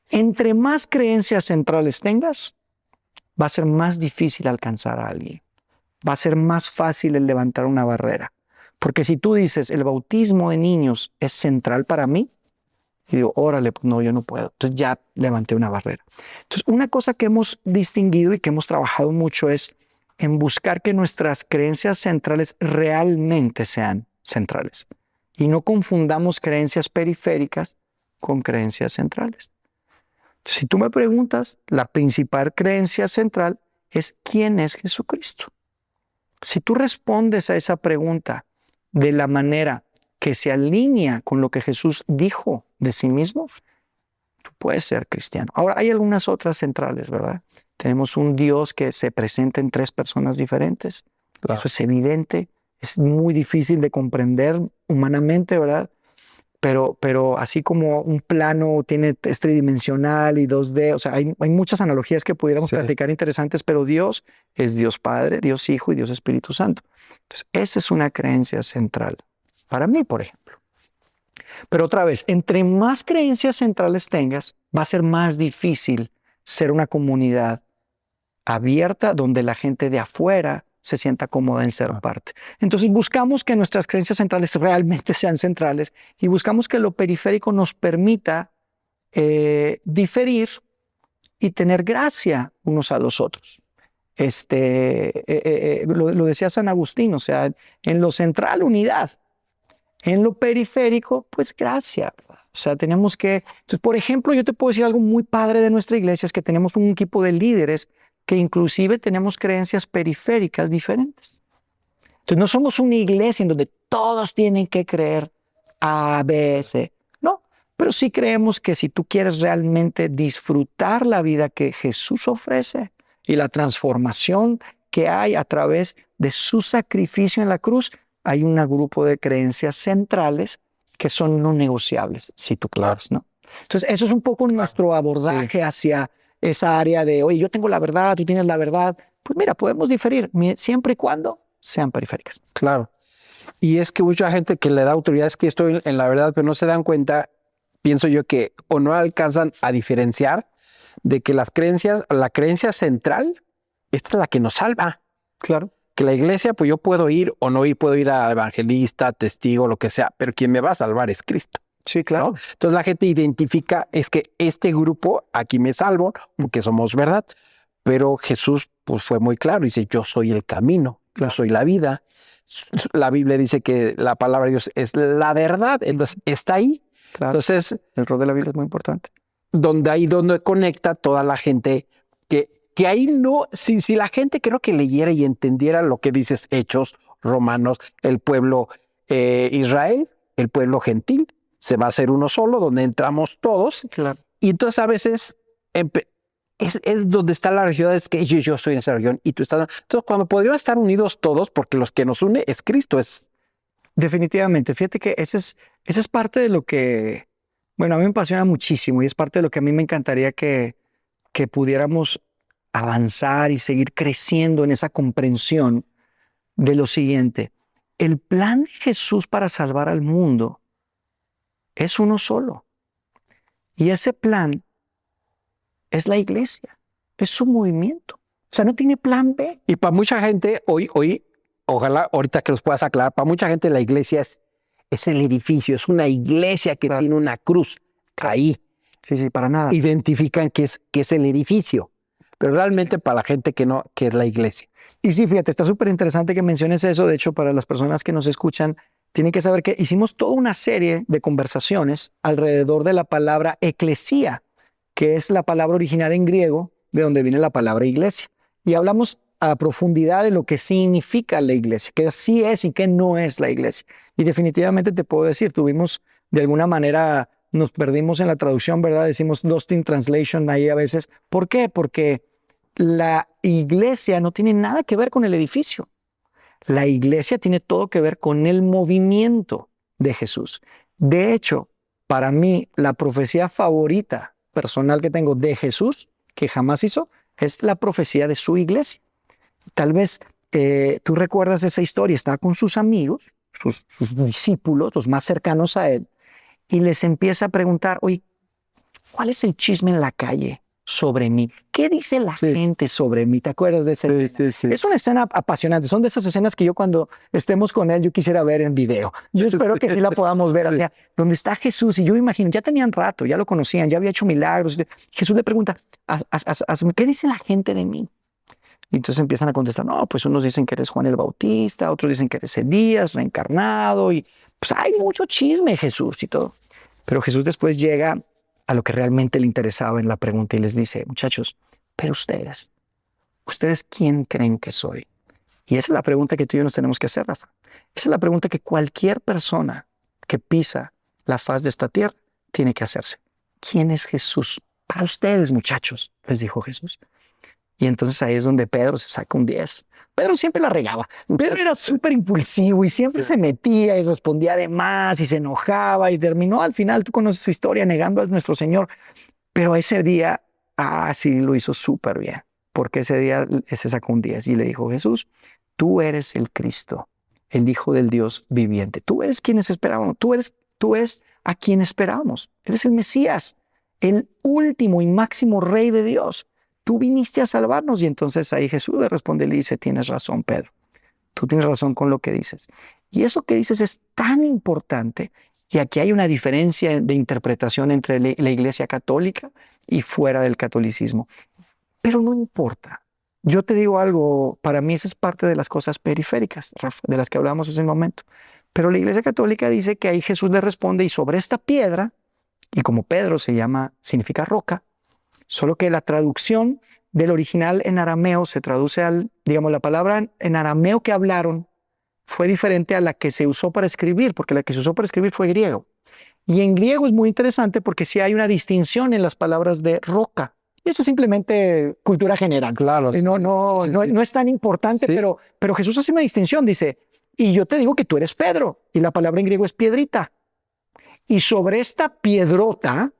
Speaker 2: Entre más creencias centrales tengas, va a ser más difícil alcanzar a alguien. Va a ser más fácil el levantar una barrera. Porque si tú dices, el bautismo de niños es central para mí, y digo, órale, pues no, yo no puedo. Entonces ya levanté una barrera. Entonces, una cosa que hemos distinguido y que hemos trabajado mucho es en buscar que nuestras creencias centrales realmente sean centrales. Y no confundamos creencias periféricas con creencias centrales. Entonces, si tú me preguntas, la principal creencia central es ¿quién es Jesucristo? Si tú respondes a esa pregunta de la manera que se alinea con lo que Jesús dijo de sí mismo, tú puedes ser cristiano. Ahora, hay algunas otras centrales, ¿verdad? Tenemos un Dios que se presenta en 3 personas diferentes. Claro. Eso es evidente, es muy difícil de comprender humanamente, ¿verdad? Pero así como un plano es tridimensional y 2D, o sea, hay muchas analogías que pudiéramos platicar interesantes, pero Dios es Dios Padre, Dios Hijo y Dios Espíritu Santo. Entonces, esa es una creencia central. Para mí, por ejemplo. Pero otra vez, entre más creencias centrales tengas, va a ser más difícil ser una comunidad abierta donde la gente de afuera se sienta cómoda en ser parte. Entonces buscamos que nuestras creencias centrales realmente sean centrales y buscamos que lo periférico nos permita diferir y tener gracia unos a los otros. Lo decía San Agustín, o sea, en lo central unidad, en lo periférico pues gracia. O sea, tenemos que... Entonces, por ejemplo, yo te puedo decir algo muy padre de nuestra iglesia, es que tenemos un equipo de líderes que inclusive tenemos creencias periféricas diferentes. Entonces, no somos una iglesia en donde todos tienen que creer A, B, C. No, pero sí creemos que si tú quieres realmente disfrutar la vida que Jesús ofrece y la transformación que hay a través de su sacrificio en la cruz, hay un grupo de creencias centrales que son no negociables, si tú quieres, ¿no? Entonces, eso es un poco nuestro abordaje hacia esa área de, oye, yo tengo la verdad, tú tienes la verdad. Pues mira, podemos diferir siempre y cuando sean periféricas.
Speaker 1: Claro. Y es que mucha gente que le da autoridad es que estoy en la verdad, pero no se dan cuenta, pienso yo, que o no alcanzan a diferenciar de que la creencia central, esta es la que nos salva.
Speaker 2: Claro.
Speaker 1: Que la iglesia, pues yo puedo ir o no ir, puedo ir a evangelista, testigo, lo que sea, pero quien me va a salvar es Cristo.
Speaker 2: Sí, claro.
Speaker 1: ¿No? Entonces la gente identifica, es que este grupo, aquí me salvo, porque somos verdad, pero Jesús pues fue muy claro, dice, yo soy el camino, yo soy la vida. La Biblia dice que la palabra de Dios es la verdad, entonces está ahí.
Speaker 2: Claro.
Speaker 1: Entonces,
Speaker 2: el rol de la Biblia es muy importante.
Speaker 1: Donde conecta toda la gente que ahí no, si la gente creo que leyera y entendiera lo que dices Hechos, Romanos, el pueblo Israel, el pueblo gentil, se va a hacer uno solo, donde entramos todos.
Speaker 2: Claro.
Speaker 1: Y entonces a veces es donde está la región, es que yo soy en esa región y tú estás. Entonces cuando podríamos estar unidos todos, porque los que nos une es Cristo.
Speaker 2: Definitivamente, fíjate que esa es parte de lo que, bueno, a mí me apasiona muchísimo y es parte de lo que a mí me encantaría que que pudiéramos avanzar y seguir creciendo en esa comprensión de lo siguiente. El plan de Jesús para salvar al mundo es uno solo. Y ese plan es la iglesia, es su movimiento. O sea, no tiene plan B.
Speaker 1: Y para mucha gente, hoy, ojalá ahorita que los puedas aclarar, para mucha gente la iglesia es el edificio, es una iglesia que tiene una cruz ahí.
Speaker 2: Sí, para nada.
Speaker 1: Identifican que es el edificio, pero realmente para la gente que no, que es la iglesia.
Speaker 2: Y sí, fíjate, está súper interesante que menciones eso. De hecho, para las personas que nos escuchan, tienen que saber que hicimos toda una serie de conversaciones alrededor de la palabra eclesía, que es la palabra original en griego de donde viene la palabra iglesia. Y hablamos a profundidad de lo que significa la iglesia, qué sí es y qué no es la iglesia. Y definitivamente te puedo decir, tuvimos de alguna manera, nos perdimos en la traducción, ¿verdad? Decimos lost in translation ahí a veces. ¿Por qué? Porque la iglesia no tiene nada que ver con el edificio. La iglesia tiene todo que ver con el movimiento de Jesús. De hecho, para mí, la profecía favorita personal que tengo de Jesús, que jamás hizo, es la profecía de su iglesia. Tal vez tú recuerdas esa historia, estaba con sus amigos, sus discípulos, los más cercanos a él, y les empieza a preguntar, oye, ¿cuál es el chisme en la calle sobre mí? ¿Qué dice la gente sobre mí? ¿Te acuerdas de esa escena?
Speaker 1: Sí.
Speaker 2: Es una escena apasionante. Son de esas escenas que yo cuando estemos con él, yo quisiera ver en video. Yo espero que sí la podamos ver. O sea, donde está Jesús, y yo imagino, ya tenían rato, ya lo conocían, ya había hecho milagros. Jesús le pregunta, ¿qué dice la gente de mí? Y entonces empiezan a contestar, no, pues unos dicen que eres Juan el Bautista, otros dicen que eres Elías, reencarnado, y pues hay mucho chisme, Jesús, y todo. Pero Jesús después llega a lo que realmente le interesaba en la pregunta y les dice, muchachos, pero ¿ustedes quién creen que soy? Y esa es la pregunta que tú y yo nos tenemos que hacer, Rafa. Esa es la pregunta que cualquier persona que pisa la faz de esta tierra tiene que hacerse. ¿Quién es Jesús? Para ustedes, muchachos, les dijo Jesús. Y entonces ahí es donde Pedro se saca un 10. Pedro siempre la regaba. Pedro era súper impulsivo y siempre se metía y respondía de más y se enojaba y terminó al final, tú conoces su historia, negando a nuestro Señor. Pero ese día, sí lo hizo súper bien, porque ese día se sacó un 10 y le dijo, Jesús, tú eres el Cristo, el Hijo del Dios viviente. Tú eres quienes esperábamos, tú eres a quien esperábamos. Eres el Mesías, el último y máximo Rey de Dios. Tú viniste a salvarnos. Y entonces ahí Jesús le responde y le dice, tienes razón, Pedro. Tú tienes razón con lo que dices. Y eso que dices es tan importante. Y aquí hay una diferencia de interpretación entre la Iglesia católica y fuera del catolicismo. Pero no importa. Yo te digo algo, para mí esa es parte de las cosas periféricas, Rafa, de las que hablamos hace un momento. Pero la Iglesia católica dice que ahí Jesús le responde y sobre esta piedra, y como Pedro significa roca, solo que la traducción del original en arameo se traduce la palabra en arameo que hablaron fue diferente a la que se usó para escribir, porque la que se usó para escribir fue griego. Y en griego es muy interesante porque sí hay una distinción en las palabras de roca. Y eso es simplemente cultura general.
Speaker 1: Claro.
Speaker 2: No es tan importante, pero Jesús hace una distinción. Dice, y yo te digo que tú eres Pedro. Y la palabra en griego es piedrita. Y sobre esta piedrota,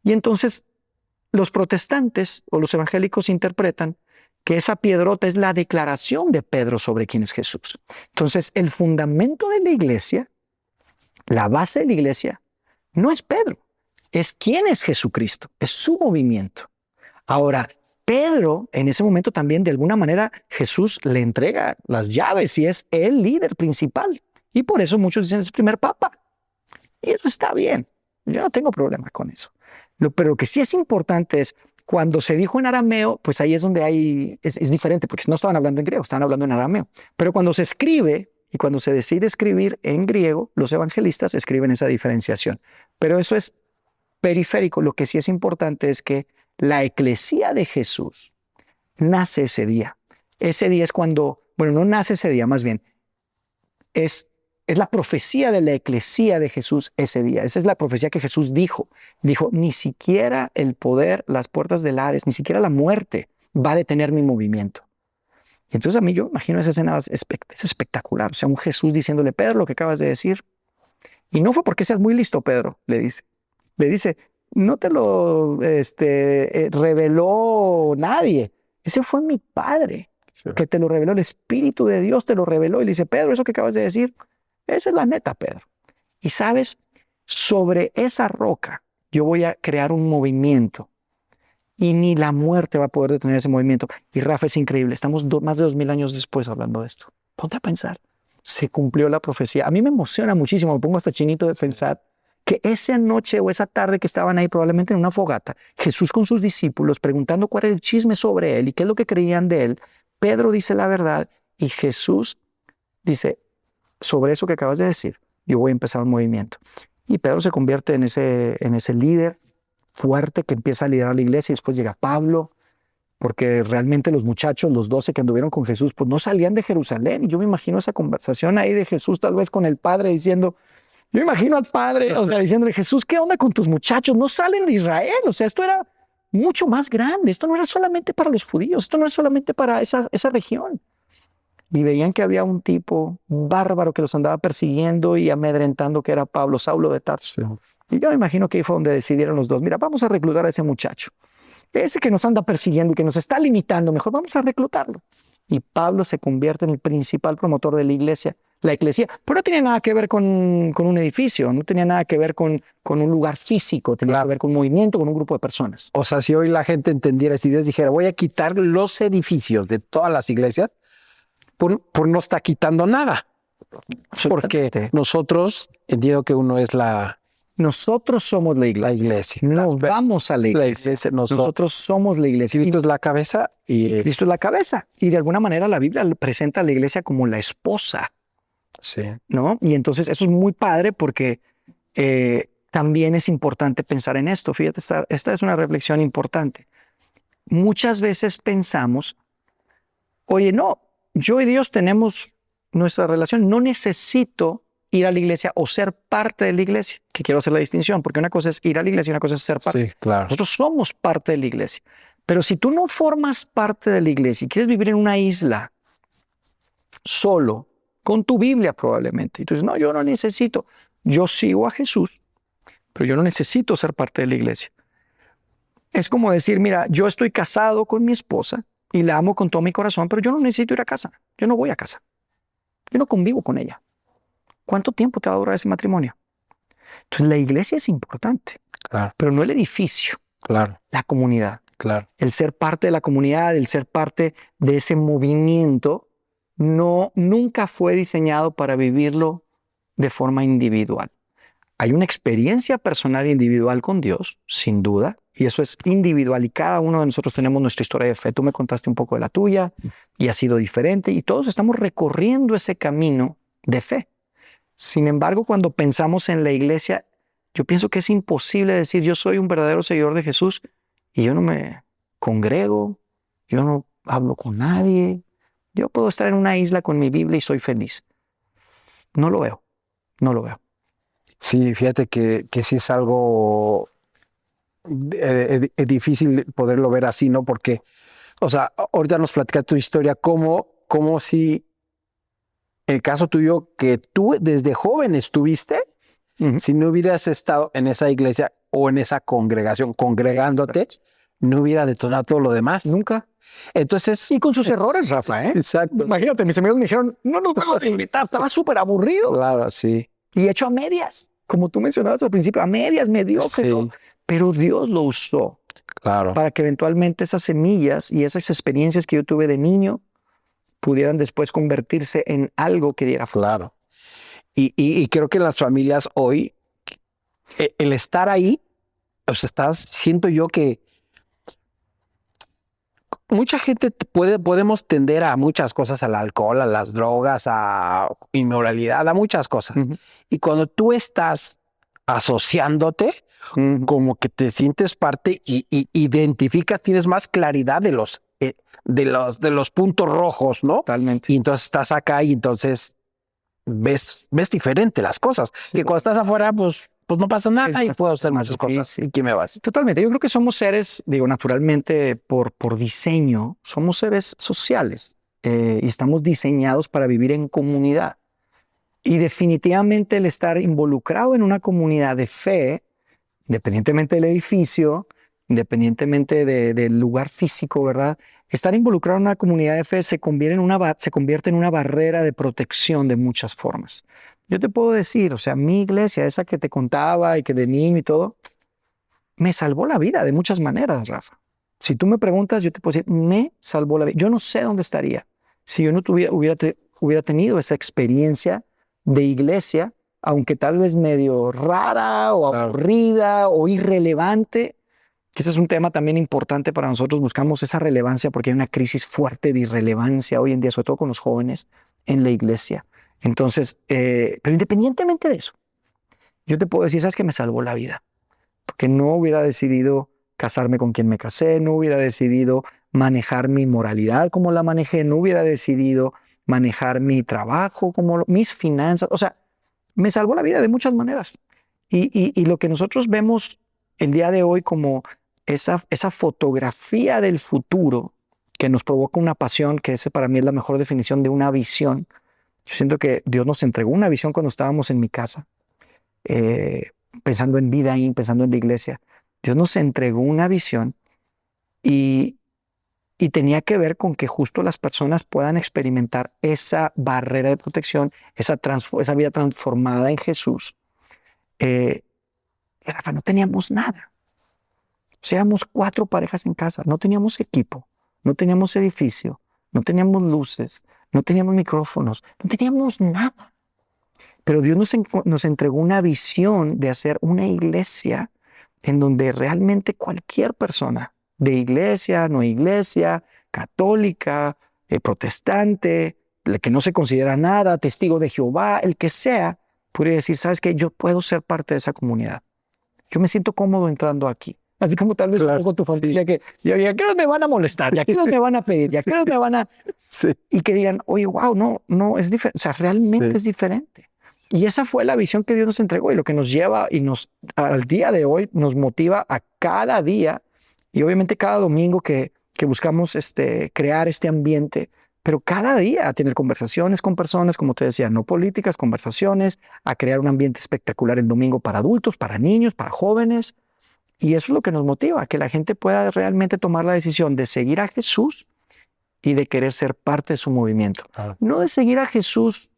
Speaker 2: y entonces los protestantes o los evangélicos interpretan que esa piedrota es la declaración de Pedro sobre quién es Jesús. Entonces, el fundamento de la iglesia, la base de la iglesia, no es Pedro, es quién es Jesucristo, es su movimiento. Ahora, Pedro, en ese momento también, de alguna manera, Jesús le entrega las llaves y es el líder principal. Y por eso muchos dicen es el primer papa. Y eso está bien, yo no tengo problema con eso. Pero lo que sí es importante es, cuando se dijo en arameo, pues ahí es donde es diferente, porque no estaban hablando en griego, estaban hablando en arameo. Pero cuando se escribe y cuando se decide escribir en griego, los evangelistas escriben esa diferenciación. Pero eso es periférico. Lo que sí es importante es que la eclesía de Jesús nace ese día. Ese día es cuando, no nace ese día, más bien, es la profecía de la eclesía de Jesús ese día. Esa es la profecía que Jesús dijo. Dijo, ni siquiera el poder, las puertas del Hades, ni siquiera la muerte va a detener mi movimiento. Y entonces a mí yo imagino esa escena, es espectacular. O sea, un Jesús diciéndole, Pedro, lo que acabas de decir. Y no fue porque seas muy listo, Pedro, le dice. Le dice, no te lo reveló nadie. Ese fue mi Padre,
Speaker 1: Sí.
Speaker 2: que te lo reveló. El Espíritu de Dios te lo reveló. Y le dice, Pedro, eso que acabas de decir, esa es la neta, Pedro. Y sabes, sobre esa roca yo voy a crear un movimiento y ni la muerte va a poder detener ese movimiento. Y Rafa, es increíble, estamos más de 2000 años después hablando de esto. Ponte a pensar, se cumplió la profecía. A mí me emociona muchísimo, me pongo hasta chinito de pensar que esa noche o esa tarde que estaban ahí probablemente en una fogata, Jesús con sus discípulos preguntando cuál era el chisme sobre él y qué es lo que creían de él, Pedro dice la verdad y Jesús dice, sobre eso que acabas de decir, yo voy a empezar un movimiento. Y Pedro se convierte en ese líder fuerte que empieza a liderar la iglesia y después llega Pablo, porque realmente los muchachos, los 12 que anduvieron con Jesús, pues no salían de Jerusalén. Y yo me imagino esa conversación ahí de Jesús tal vez con el Padre diciendo, yo me imagino al Padre, o sea, diciéndole, Jesús, ¿qué onda con tus muchachos? No salen de Israel, o sea, esto era mucho más grande, esto no era solamente para los judíos, esto no era solamente para esa región. Y veían que había un tipo bárbaro que los andaba persiguiendo y amedrentando, que era Pablo, Saulo de Tarso. Sí. Y yo me imagino que ahí fue donde decidieron los dos, mira, vamos a reclutar a ese muchacho. Ese que nos anda persiguiendo y que nos está limitando, mejor vamos a reclutarlo. Y Pablo se convierte en el principal promotor de la iglesia, pero no tenía nada que ver con un edificio, no tenía nada que ver con un lugar físico, tenía que ver con un movimiento, con un grupo de personas.
Speaker 1: O sea, si hoy la gente entendiera, si Dios dijera, voy a quitar los edificios de todas las iglesias, por no está quitando nada. Porque nosotros, entiendo que uno es
Speaker 2: nosotros somos la iglesia.
Speaker 1: La iglesia.
Speaker 2: Nos vamos a la iglesia. Nosotros somos la iglesia.
Speaker 1: Cristo es la cabeza y
Speaker 2: Cristo es la cabeza. Y de alguna manera la Biblia presenta a la iglesia como la esposa.
Speaker 1: Sí.
Speaker 2: ¿No? Y entonces eso es muy padre porque también es importante pensar en esto. Fíjate, esta es una reflexión importante. Muchas veces pensamos, oye, no, yo y Dios tenemos nuestra relación, no necesito ir a la iglesia o ser parte de la iglesia, que quiero hacer la distinción, porque una cosa es ir a la iglesia y una cosa es ser parte.
Speaker 1: Sí, claro.
Speaker 2: Nosotros somos parte de la iglesia, pero si tú no formas parte de la iglesia y quieres vivir en una isla solo, con tu Biblia probablemente, y tú dices, no, yo no necesito, yo sigo a Jesús, pero yo no necesito ser parte de la iglesia. Es como decir, mira, yo estoy casado con mi esposa y la amo con todo mi corazón, pero yo no necesito ir a casa, yo no voy a casa. Yo no convivo con ella. ¿Cuánto tiempo te va a durar ese matrimonio? Entonces, la iglesia es importante,
Speaker 1: claro,
Speaker 2: pero no el edificio,
Speaker 1: claro,
Speaker 2: la comunidad.
Speaker 1: Claro.
Speaker 2: El ser parte de la comunidad, el ser parte de ese movimiento, nunca fue diseñado para vivirlo de forma individual. Hay una experiencia personal e individual con Dios, sin duda, y eso es individual y cada uno de nosotros tenemos nuestra historia de fe. Tú me contaste un poco de la tuya y ha sido diferente y todos estamos recorriendo ese camino de fe. Sin embargo, cuando pensamos en la iglesia, yo pienso que es imposible decir yo soy un verdadero seguidor de Jesús y yo no me congrego, yo no hablo con nadie, yo puedo estar en una isla con mi Biblia y soy feliz. No lo veo, no lo veo.
Speaker 1: Sí, fíjate que sí es algo difícil poderlo ver así, ¿no? Porque, o sea, ahorita nos platicas tu historia, como si el caso tuyo, que tú desde joven estuviste, si no hubieras estado en esa iglesia o en esa congregación, congregándote, exacto, no hubiera detonado todo lo demás.
Speaker 2: Nunca.
Speaker 1: Entonces,
Speaker 2: y con sus errores, Rafa, ¿eh?
Speaker 1: Exacto.
Speaker 2: Imagínate, mis amigos me dijeron, no nos vamos a invitar, estaba súper aburrido.
Speaker 1: Claro, sí.
Speaker 2: Y hecho a medias, como tú mencionabas al principio, a medias, mediocre, sí, ¿no? Pero Dios lo usó,
Speaker 1: claro,
Speaker 2: para que eventualmente esas semillas y esas experiencias que yo tuve de niño pudieran después convertirse en algo que diera fruto.
Speaker 1: Claro. Y creo que en las familias hoy, el estar ahí, o sea, siento yo que mucha gente podemos tender a muchas cosas, al alcohol, a las drogas, a inmoralidad, a muchas cosas. Y cuando tú estás asociándote, como que te sientes parte y identificas, tienes más claridad de los puntos rojos, ¿no?
Speaker 2: Totalmente.
Speaker 1: Y entonces estás acá y entonces ves diferente las cosas. Sí. Que cuando estás afuera, pues no pasa nada y puedo hacer muchas cosas. ¿Y qué me vas?
Speaker 2: Totalmente. Yo creo que somos seres, naturalmente, por diseño, somos seres sociales y estamos diseñados para vivir en comunidad. Y definitivamente el estar involucrado en una comunidad de fe independientemente del edificio, independientemente del lugar físico, ¿verdad? Estar involucrado en una comunidad de fe se convierte en una barrera de protección de muchas formas. Yo te puedo decir, o sea, mi iglesia, esa que te contaba y que de niño y todo, me salvó la vida de muchas maneras, Rafa. Si tú me preguntas, yo te puedo decir, me salvó la vida. Yo no sé dónde estaría si yo no hubiera tenido esa experiencia de iglesia, aunque tal vez medio rara o aburrida o irrelevante, que ese es un tema también importante para nosotros. Buscamos esa relevancia porque hay una crisis fuerte de irrelevancia hoy en día, sobre todo con los jóvenes en la iglesia. Entonces, pero independientemente de eso, yo te puedo decir, ¿sabes qué? Me salvó la vida. Porque no hubiera decidido casarme con quien me casé, no hubiera decidido manejar mi moralidad como la manejé, no hubiera decidido manejar mi trabajo como mis finanzas. O sea, me salvó la vida de muchas maneras. Y lo que nosotros vemos el día de hoy como esa fotografía del futuro que nos provoca una pasión, que ese para mí es la mejor definición de una visión. Yo siento que Dios nos entregó una visión cuando estábamos en mi casa, pensando en Vidaín, pensando en la iglesia. Dios nos entregó una visión y tenía que ver con que justo las personas puedan experimentar esa barrera de protección, esa vida transformada en Jesús. Rafa, no teníamos nada. O sea, éramos 4 parejas en casa, no teníamos equipo, no teníamos edificio, no teníamos luces, no teníamos micrófonos, no teníamos nada. Pero Dios nos entregó una visión de hacer una iglesia en donde realmente cualquier persona, de iglesia, no iglesia, católica, protestante, el que no se considera nada, testigo de Jehová, el que sea, puede decir, ¿sabes qué? Yo puedo ser parte de esa comunidad. Yo me siento cómodo entrando aquí. Así como tal vez con tu familia, que ¿a qué hora me van a molestar? ¿Y a qué hora me van a pedir? ¿Y a qué hora me van a...? Sí. Y que digan, oye, wow, no, es diferente. O sea, realmente es diferente. Y esa fue la visión que Dios nos entregó y lo que nos lleva y al día de hoy nos motiva a cada día y obviamente cada domingo que buscamos crear este ambiente, pero cada día a tener conversaciones con personas, como te decía, no políticas, conversaciones, a crear un ambiente espectacular el domingo para adultos, para niños, para jóvenes. Y eso es lo que nos motiva, que la gente pueda realmente tomar la decisión de seguir a Jesús y de querer ser parte de su movimiento. Claro. No de seguir a Jesús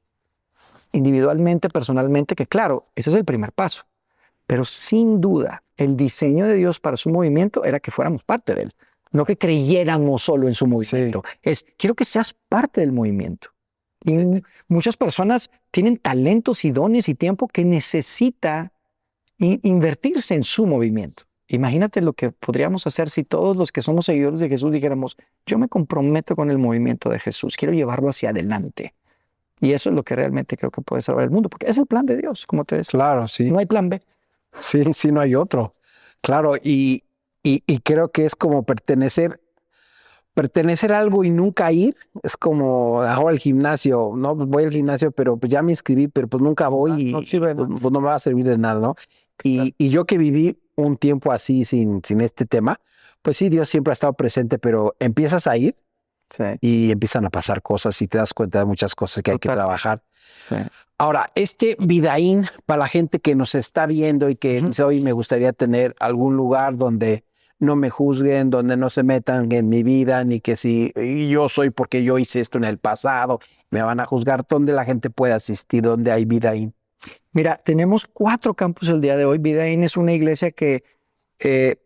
Speaker 2: individualmente, personalmente, que claro, ese es el primer paso. Pero sin duda, el diseño de Dios para su movimiento era que fuéramos parte de él. No que creyéramos solo en su movimiento. Quiero que seas parte del movimiento. Y muchas personas tienen talentos y dones y tiempo que necesita invertirse en su movimiento. Imagínate lo que podríamos hacer si todos los que somos seguidores de Jesús dijéramos, yo me comprometo con el movimiento de Jesús, quiero llevarlo hacia adelante. Y eso es lo que realmente creo que puede salvar el mundo, porque es el plan de Dios, como te decía.
Speaker 1: Claro, sí.
Speaker 2: No hay plan B.
Speaker 1: Sí, no hay otro. Claro, y creo que es como pertenecer a algo y nunca ir. Es como ahora el gimnasio, ¿no? Pues voy al gimnasio, pero pues ya me inscribí, pero pues nunca voy pues no me va a servir de nada, ¿no? Y yo que viví un tiempo así sin este tema, pues sí, Dios siempre ha estado presente, pero empiezas a ir y empiezan a pasar cosas y te das cuenta de muchas cosas que hay que trabajar. Sí. Ahora, Vidaín, para la gente que nos está viendo y que dice, hoy me gustaría tener algún lugar donde no me juzguen, donde no se metan en mi vida, ni que si yo soy porque yo hice esto en el pasado, me van a juzgar, ¿dónde la gente puede asistir? ¿Dónde hay Vidaín?
Speaker 2: Mira, tenemos 4 campus el día de hoy. Vidaín es una iglesia que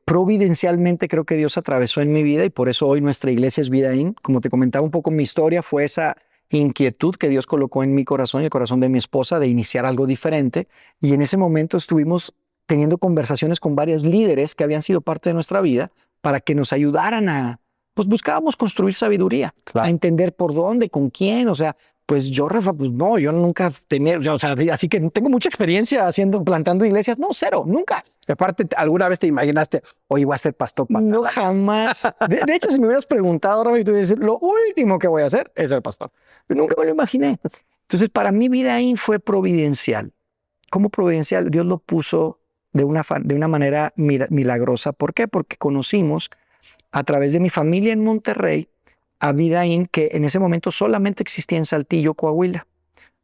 Speaker 2: providencialmente creo que Dios atravesó en mi vida y por eso hoy nuestra iglesia es Vidaín. Como te comentaba un poco mi historia, fue esa inquietud que Dios colocó en mi corazón y el corazón de mi esposa de iniciar algo diferente. Y en ese momento estuvimos teniendo conversaciones con varios líderes que habían sido parte de nuestra vida para que nos ayudaran pues buscábamos construir sabiduría, a entender por dónde, con quién, o sea, pues yo, Rafa, pues no, yo nunca tenía, o sea, así que no tengo mucha experiencia plantando iglesias, no, cero, nunca.
Speaker 1: Aparte, ¿alguna vez te imaginaste, oye, voy a ser pastor?
Speaker 2: No, jamás. De hecho, si me hubieras preguntado, Rafa, y tú dices, lo último que voy a hacer es ser pastor. Yo nunca me lo imaginé. Entonces, para mí, Vidaín fue providencial. ¿Cómo providencial? Dios lo puso de una manera milagrosa. ¿Por qué? Porque conocimos a través de mi familia en Monterrey a Vidaín, que en ese momento solamente existía en Saltillo, Coahuila,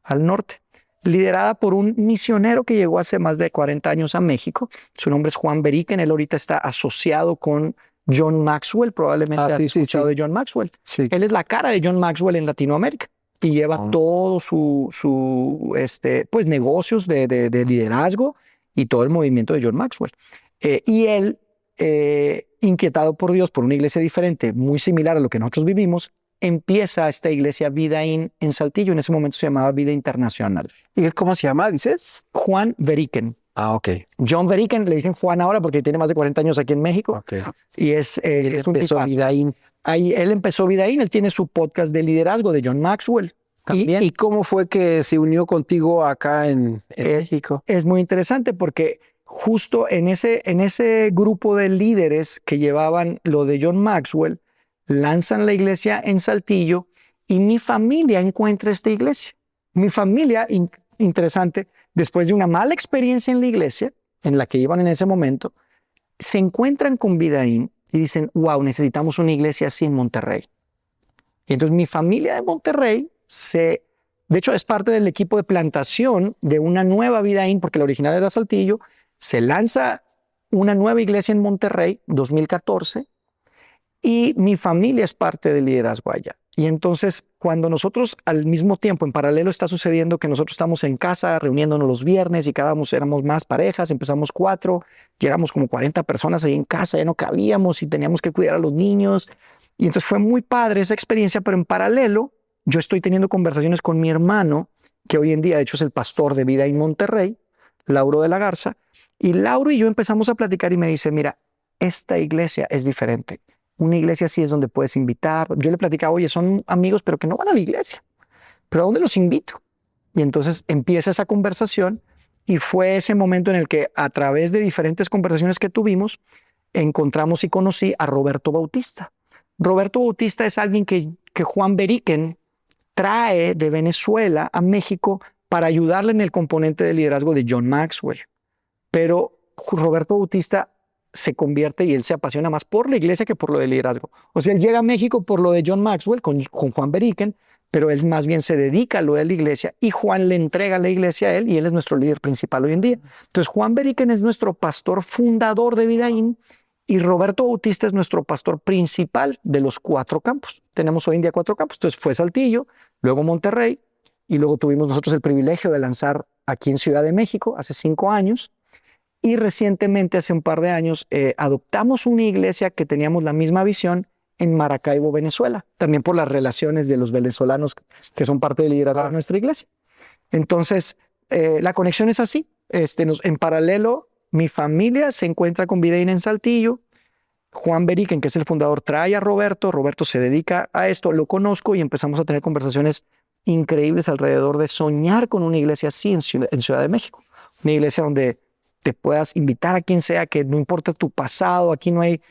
Speaker 2: al norte. liderada por un misionero que llegó hace más de 40 años a México. Su nombre es Juan Beriken. Él ahorita está asociado con John Maxwell. Probablemente has escuchado de John Maxwell.
Speaker 1: Sí.
Speaker 2: Él es la cara de John Maxwell en Latinoamérica y lleva todo pues, negocios de liderazgo y todo el movimiento de John Maxwell. Y él, inquietado por Dios, por una iglesia diferente, muy similar a lo que nosotros vivimos, empieza esta iglesia Vida In en Saltillo. En ese momento se llamaba Vida Internacional.
Speaker 1: ¿Y él cómo se llama, dices?
Speaker 2: Juan Beriken.
Speaker 1: Ah, ok.
Speaker 2: John Beriken, le dicen Juan ahora porque tiene más de 40 años aquí en México.
Speaker 1: Okay.
Speaker 2: Y es un
Speaker 1: tipazo. Vida In.
Speaker 2: Ahí él empezó Vida In, él tiene su podcast de liderazgo de John Maxwell.
Speaker 1: ¿Y cómo fue que se unió contigo acá en México?
Speaker 2: Es muy interesante porque justo en ese grupo de líderes que llevaban lo de John Maxwell, lanzan la iglesia en Saltillo y mi familia encuentra esta iglesia. Mi familia, interesante, después de una mala experiencia en la iglesia, en la que iban en ese momento, se encuentran con Vida In y dicen, wow, necesitamos una iglesia así en Monterrey. Y entonces mi familia de Monterrey de hecho es parte del equipo de plantación de una nueva Vida In, porque la original era Saltillo. Se lanza una nueva iglesia en Monterrey, 2014, y mi familia es parte del liderazgo allá. Y entonces, cuando nosotros al mismo tiempo, en paralelo está sucediendo que nosotros estamos en casa reuniéndonos los viernes y éramos más parejas, empezamos 4, y éramos como 40 personas ahí en casa, ya no cabíamos y teníamos que cuidar a los niños. Y entonces fue muy padre esa experiencia, pero en paralelo yo estoy teniendo conversaciones con mi hermano, que hoy en día de hecho es el pastor de Vida en Monterrey, Lauro de la Garza, y Lauro y yo empezamos a platicar y me dice, mira, esta iglesia es diferente. Una iglesia así es donde puedes invitar. Yo le platicaba, oye, son amigos, pero que no van a la iglesia. ¿Pero a dónde los invito? Y entonces empieza esa conversación y fue ese momento en el que a través de diferentes conversaciones que tuvimos, encontramos y conocí a Roberto Bautista. Roberto Bautista es alguien que Juan Beriken trae de Venezuela a México para ayudarle en el componente de liderazgo de John Maxwell. Pero Roberto Bautista se convierte y él se apasiona más por la iglesia que por lo del liderazgo. O sea, él llega a México por lo de John Maxwell con Juan Beriken, pero él más bien se dedica a lo de la iglesia y Juan le entrega la iglesia a él y él es nuestro líder principal hoy en día. Entonces Juan Beriken es nuestro pastor fundador de Vida In y Roberto Bautista es nuestro pastor principal de los 4 campos. Tenemos hoy en día 4 campos. Entonces fue Saltillo, luego Monterrey y luego tuvimos nosotros el privilegio de lanzar aquí en Ciudad de México hace 5 años. Y recientemente, hace un par de años, adoptamos una iglesia que teníamos la misma visión en Maracaibo, Venezuela, también por las relaciones de los venezolanos que son parte del liderazgo de nuestra iglesia. Entonces, la conexión es así. En paralelo, mi familia se encuentra con Vida In en Saltillo. Juan Beriken, que es el fundador, trae a Roberto. Roberto se dedica a esto, lo conozco y empezamos a tener conversaciones increíbles alrededor de soñar con una iglesia así en Ciudad de México. Una iglesia donde te puedas invitar a quien sea, que no importa tu pasado, aquí no hay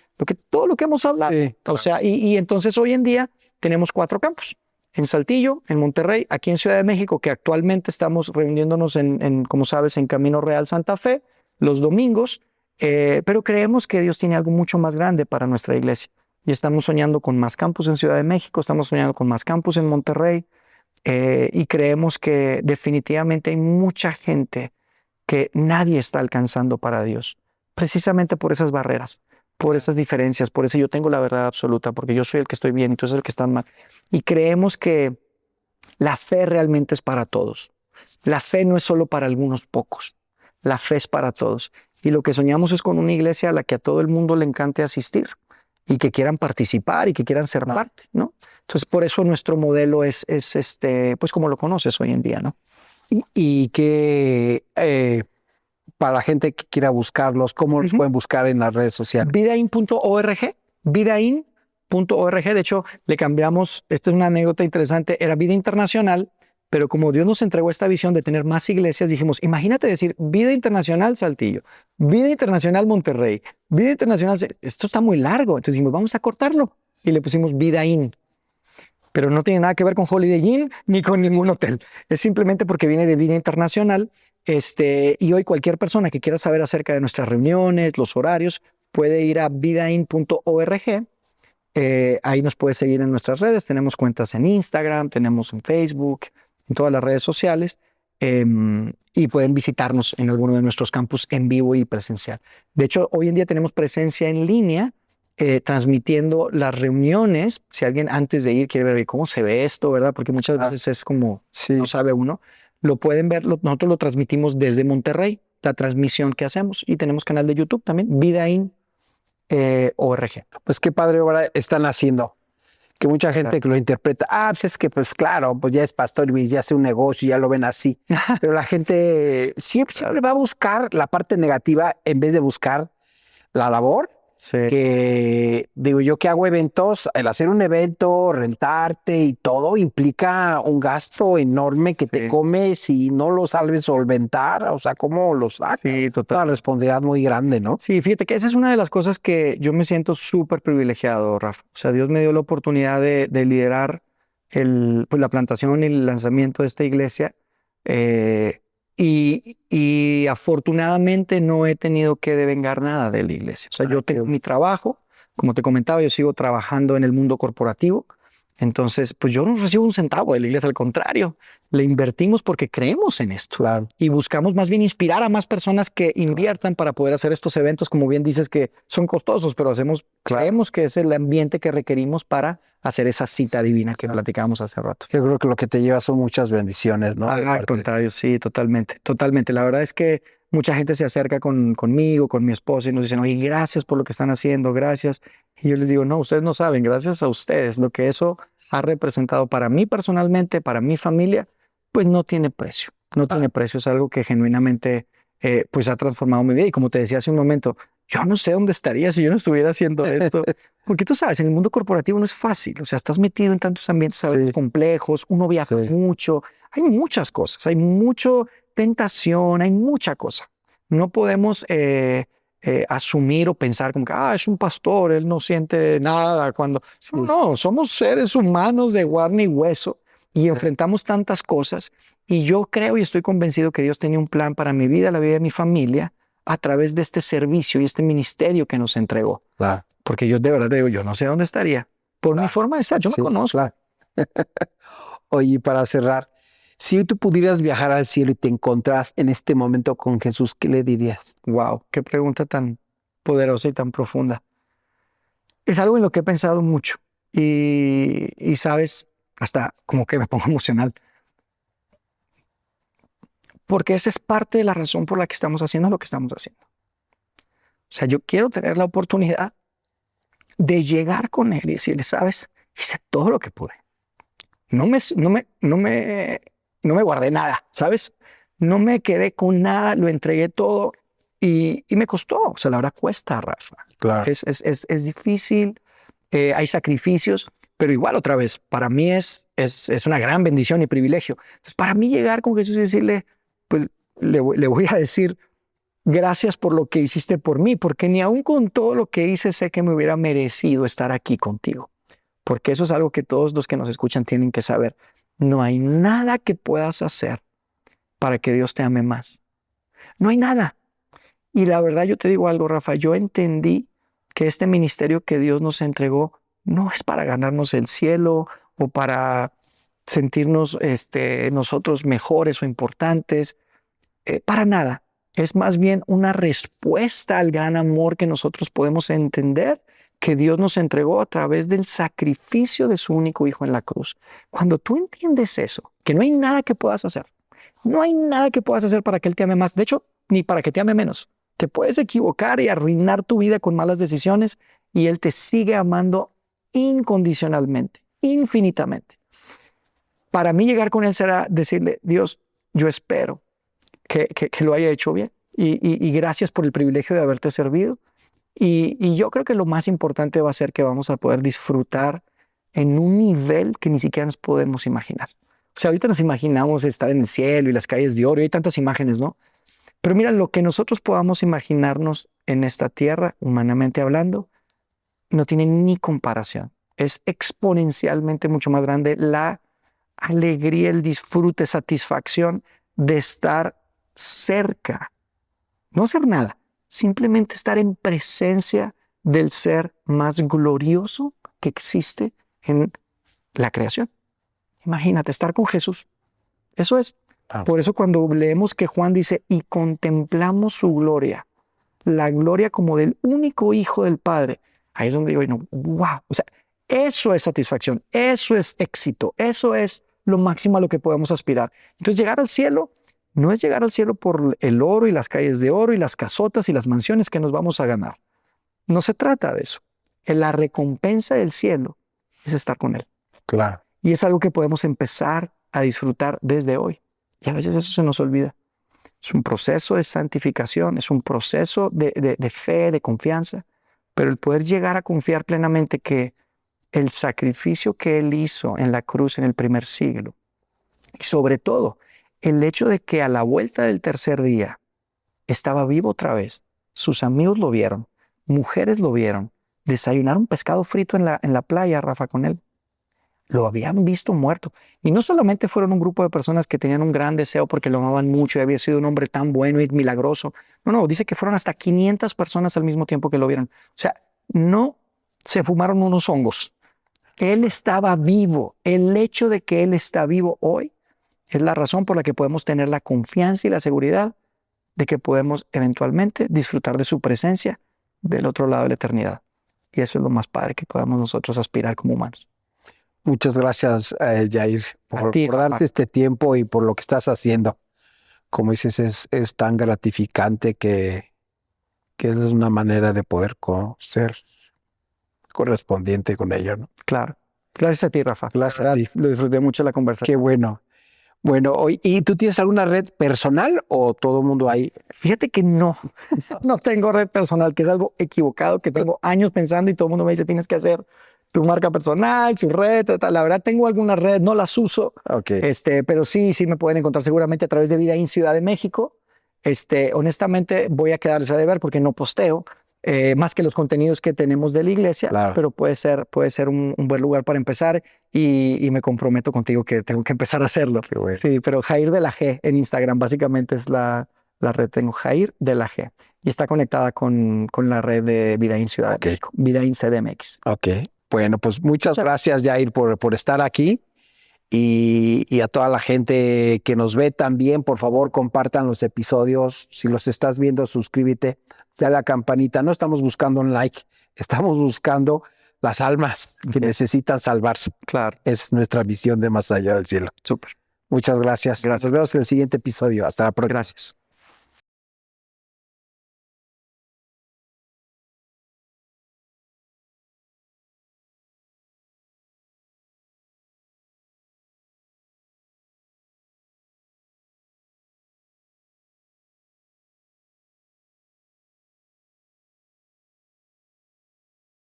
Speaker 2: todo lo que hemos hablado. Sí, claro. O sea, y entonces hoy en día tenemos 4 campos, en Saltillo, en Monterrey, aquí en Ciudad de México, que actualmente estamos reuniéndonos como sabes, en Camino Real Santa Fe, los domingos, pero creemos que Dios tiene algo mucho más grande para nuestra iglesia. Y estamos soñando con más campus en Ciudad de México, estamos soñando con más campus en Monterrey, y creemos que definitivamente hay mucha gente que nadie está alcanzando para Dios, precisamente por esas barreras, por esas diferencias, por eso yo tengo la verdad absoluta, porque yo soy el que estoy bien y tú eres el que estás mal. Y creemos que la fe realmente es para todos. La fe no es solo para algunos pocos, la fe es para todos. Y lo que soñamos es con una iglesia a la que a todo el mundo le encante asistir y que quieran participar y que quieran ser parte, ¿no? Entonces, por eso nuestro modelo es pues como lo conoces hoy en día, ¿no?
Speaker 1: Y que para la gente que quiera buscarlos, ¿cómo los pueden buscar en las redes sociales?
Speaker 2: Vidain.org, Vidain.org. De hecho, le cambiamos, esta es una anécdota interesante, era Vida Internacional, pero como Dios nos entregó esta visión de tener más iglesias, dijimos, imagínate decir Vida Internacional Saltillo, Vida Internacional Monterrey, Vida Internacional, esto está muy largo, entonces dijimos, vamos a cortarlo y le pusimos Vidain. Pero no tiene nada que ver con Holiday Inn ni con ningún hotel. Es simplemente porque viene de Vida Internacional. Y hoy cualquier persona que quiera saber acerca de nuestras reuniones, los horarios, puede ir a vidain.org. Ahí nos puede seguir en nuestras redes. Tenemos cuentas en Instagram, tenemos en Facebook, en todas las redes sociales. y pueden visitarnos en alguno de nuestros campus en vivo y presencial. De hecho, hoy en día tenemos presencia en línea, transmitiendo las reuniones. Si alguien antes de ir quiere ver cómo se ve esto, ¿verdad? Porque muchas veces es como,
Speaker 1: Sí.
Speaker 2: no sabe uno, lo pueden ver. Nosotros lo transmitimos desde Monterrey, la transmisión que hacemos, y tenemos canal de YouTube también, Vidaín ORG.
Speaker 1: Pues qué padre obra están haciendo. Que mucha gente
Speaker 2: Claro.
Speaker 1: que lo interpreta, pues es que pues claro, pues ya es pastor y ya hace un negocio, ya lo ven así. Pero la gente siempre va a buscar la parte negativa en vez de buscar la labor.
Speaker 2: Sí.
Speaker 1: Que digo yo que hago eventos, el hacer un evento, rentarte y todo implica un gasto enorme que te
Speaker 2: Sí.
Speaker 1: come si no lo sabes solventar, o sea, ¿cómo lo sacas?
Speaker 2: Sí, total.
Speaker 1: Una responsabilidad muy grande, ¿no?
Speaker 2: Sí, fíjate que esa es una de las cosas que yo me siento súper privilegiado, Rafa. O sea, Dios me dio la oportunidad de liderar pues, la plantación y el lanzamiento de esta iglesia. Y afortunadamente no he tenido que devengar nada de la iglesia. O sea, yo tengo mi trabajo, como te comentaba, yo sigo trabajando en el mundo corporativo. Entonces, pues yo no recibo un centavo de la iglesia, al contrario, le invertimos porque creemos en esto.
Speaker 1: Claro.
Speaker 2: Y buscamos más bien inspirar a más personas que inviertan para poder hacer estos eventos, como bien dices, que son costosos, pero creemos que es el ambiente que requerimos para hacer esa cita divina que platicábamos hace rato.
Speaker 1: Yo creo que lo que te lleva son muchas bendiciones, ¿no?
Speaker 2: Al contrario, sí, totalmente, totalmente. La verdad es que mucha gente se acerca conmigo, con mi esposa y nos dicen, oye, gracias por lo que están haciendo, gracias. Y yo les digo, no, ustedes no saben, gracias a ustedes. Lo que eso ha representado para mí personalmente, para mi familia, pues no tiene precio. No tiene precio, es algo que genuinamente pues ha transformado mi vida. Y como te decía hace un momento, yo no sé dónde estaría si yo no estuviera haciendo esto. Porque tú sabes, en el mundo corporativo no es fácil. O sea, estás metido en tantos ambientes a veces complejos, uno viaja mucho, hay muchas cosas, hay mucha tentación, hay mucha cosa. No podemos asumir o pensar como que es un pastor, él no siente nada cuando... No, somos seres humanos de carne y hueso y enfrentamos tantas cosas. Y yo creo y estoy convencido que Dios tenía un plan para mi vida, la vida de mi familia, a través de este servicio y este ministerio que nos entregó.
Speaker 1: Claro.
Speaker 2: Porque yo de verdad digo, yo no sé dónde estaría. Por mi forma de ser, yo me conozco.
Speaker 1: Claro. Oye, para cerrar, si tú pudieras viajar al cielo y te encontrás en este momento con Jesús, ¿qué le dirías?
Speaker 2: Wow, qué pregunta tan poderosa y tan profunda. Es algo en lo que he pensado mucho y sabes, hasta como que me pongo emocional. Porque esa es parte de la razón por la que estamos haciendo lo que estamos haciendo. O sea, yo quiero tener la oportunidad de llegar con Él y decirle, sabes, hice todo lo que pude. No me guardé nada, ¿sabes? No me quedé con nada, lo entregué todo y me costó. O sea, la verdad cuesta, Rafa.
Speaker 1: Claro.
Speaker 2: Es difícil, hay sacrificios, pero igual otra vez, para mí es una gran bendición y privilegio. Entonces, para mí llegar con Jesús y decirle, pues le voy a decir, gracias por lo que hiciste por mí, porque ni aún con todo lo que hice sé que me hubiera merecido estar aquí contigo. Porque eso es algo que todos los que nos escuchan tienen que saber. No hay nada que puedas hacer para que Dios te ame más. No hay nada. Y la verdad yo te digo algo, Rafa, yo entendí que este ministerio que Dios nos entregó no es para ganarnos el cielo o para sentirnos nosotros mejores o importantes. Para nada. Es más bien una respuesta al gran amor que nosotros podemos entender que Dios nos entregó a través del sacrificio de su único hijo en la cruz. Cuando tú entiendes eso, que no hay nada que puedas hacer, no hay nada que puedas hacer para que Él te ame más, de hecho, ni para que te ame menos. Te puedes equivocar y arruinar tu vida con malas decisiones y Él te sigue amando incondicionalmente, infinitamente. Para mí llegar con Él será decirle, Dios, yo espero que lo haya hecho bien y gracias por el privilegio de haberte servido. Y yo creo que lo más importante va a ser que vamos a poder disfrutar en un nivel que ni siquiera nos podemos imaginar. O sea, ahorita nos imaginamos estar en el cielo y las calles de oro y hay tantas imágenes, ¿no? Pero mira, lo que nosotros podamos imaginarnos en esta tierra, humanamente hablando, no tiene ni comparación. Es exponencialmente mucho más grande la alegría, el disfrute, satisfacción de estar cerca. No hacer nada, simplemente estar en presencia del ser más glorioso que existe en la creación. Imagínate estar con Jesús. Eso es. Por eso cuando leemos que Juan dice, y contemplamos su gloria, la gloria como del único Hijo del Padre, ahí es donde digo, no, wow, o sea, eso es satisfacción, eso es éxito, eso es lo máximo a lo que podemos aspirar. Entonces llegar al cielo no es llegar al cielo por el oro y las calles de oro y las casotas y las mansiones que nos vamos a ganar. No se trata de eso. La recompensa del cielo es estar con Él.
Speaker 1: Claro.
Speaker 2: Y es algo que podemos empezar a disfrutar desde hoy. Y a veces eso se nos olvida. Es un proceso de santificación, es un proceso de fe, de confianza, pero el poder llegar a confiar plenamente que el sacrificio que Él hizo en la cruz en el primer siglo, y sobre todo el hecho de que a la vuelta del tercer día estaba vivo otra vez, sus amigos lo vieron, mujeres lo vieron, desayunaron pescado frito en la playa, Rafa, con Él. Lo habían visto muerto. Y no solamente fueron un grupo de personas que tenían un gran deseo porque lo amaban mucho y había sido un hombre tan bueno y milagroso. No, dice que fueron hasta 500 personas al mismo tiempo que lo vieron. O sea, no se fumaron unos hongos. Él estaba vivo. El hecho de que Él está vivo hoy es la razón por la que podemos tener la confianza y la seguridad de que podemos eventualmente disfrutar de su presencia del otro lado de la eternidad. Y eso es lo más padre que podamos nosotros aspirar como humanos.
Speaker 1: Muchas gracias, Jair, por darte este tiempo y por lo que estás haciendo. Como dices, es tan gratificante que es una manera de poder ser correspondiente con ello, ¿no?
Speaker 2: Claro. Gracias a ti, Rafa.
Speaker 1: Gracias a ti.
Speaker 2: Lo disfruté mucho la conversación.
Speaker 1: Qué bueno. Bueno, ¿y tú tienes alguna red personal o todo el mundo ahí?
Speaker 2: Fíjate que no tengo red personal, que es algo equivocado, que tengo años pensando y todo el mundo me dice, tienes que hacer tu marca personal, tu red, tal. La verdad tengo algunas redes, no las uso, pero sí me pueden encontrar seguramente a través de Vidaín Ciudad de México. Honestamente voy a quedarles a deber porque no posteo, más que los contenidos que tenemos de la iglesia, claro. Pero puede ser un buen lugar para empezar y me comprometo contigo que tengo que empezar a hacerlo.
Speaker 1: Qué bueno.
Speaker 2: Sí, pero Jair de la G en Instagram básicamente es la red, tengo Jair de la G y está conectada con la red de Vidaín Ciudad de México, Vidaín CDMX.
Speaker 1: Ok. Bueno, pues muchas gracias, Jair, por estar aquí y a toda la gente que nos ve también, por favor, compartan los episodios. Si los estás viendo, suscríbete, dale a la campanita. No estamos buscando un like, estamos buscando las almas que necesitan salvarse.
Speaker 2: Claro.
Speaker 1: Esa es nuestra visión de Más Allá del Cielo.
Speaker 2: Súper.
Speaker 1: Muchas gracias. Nos vemos en el siguiente episodio. Hasta la próxima.
Speaker 2: Gracias.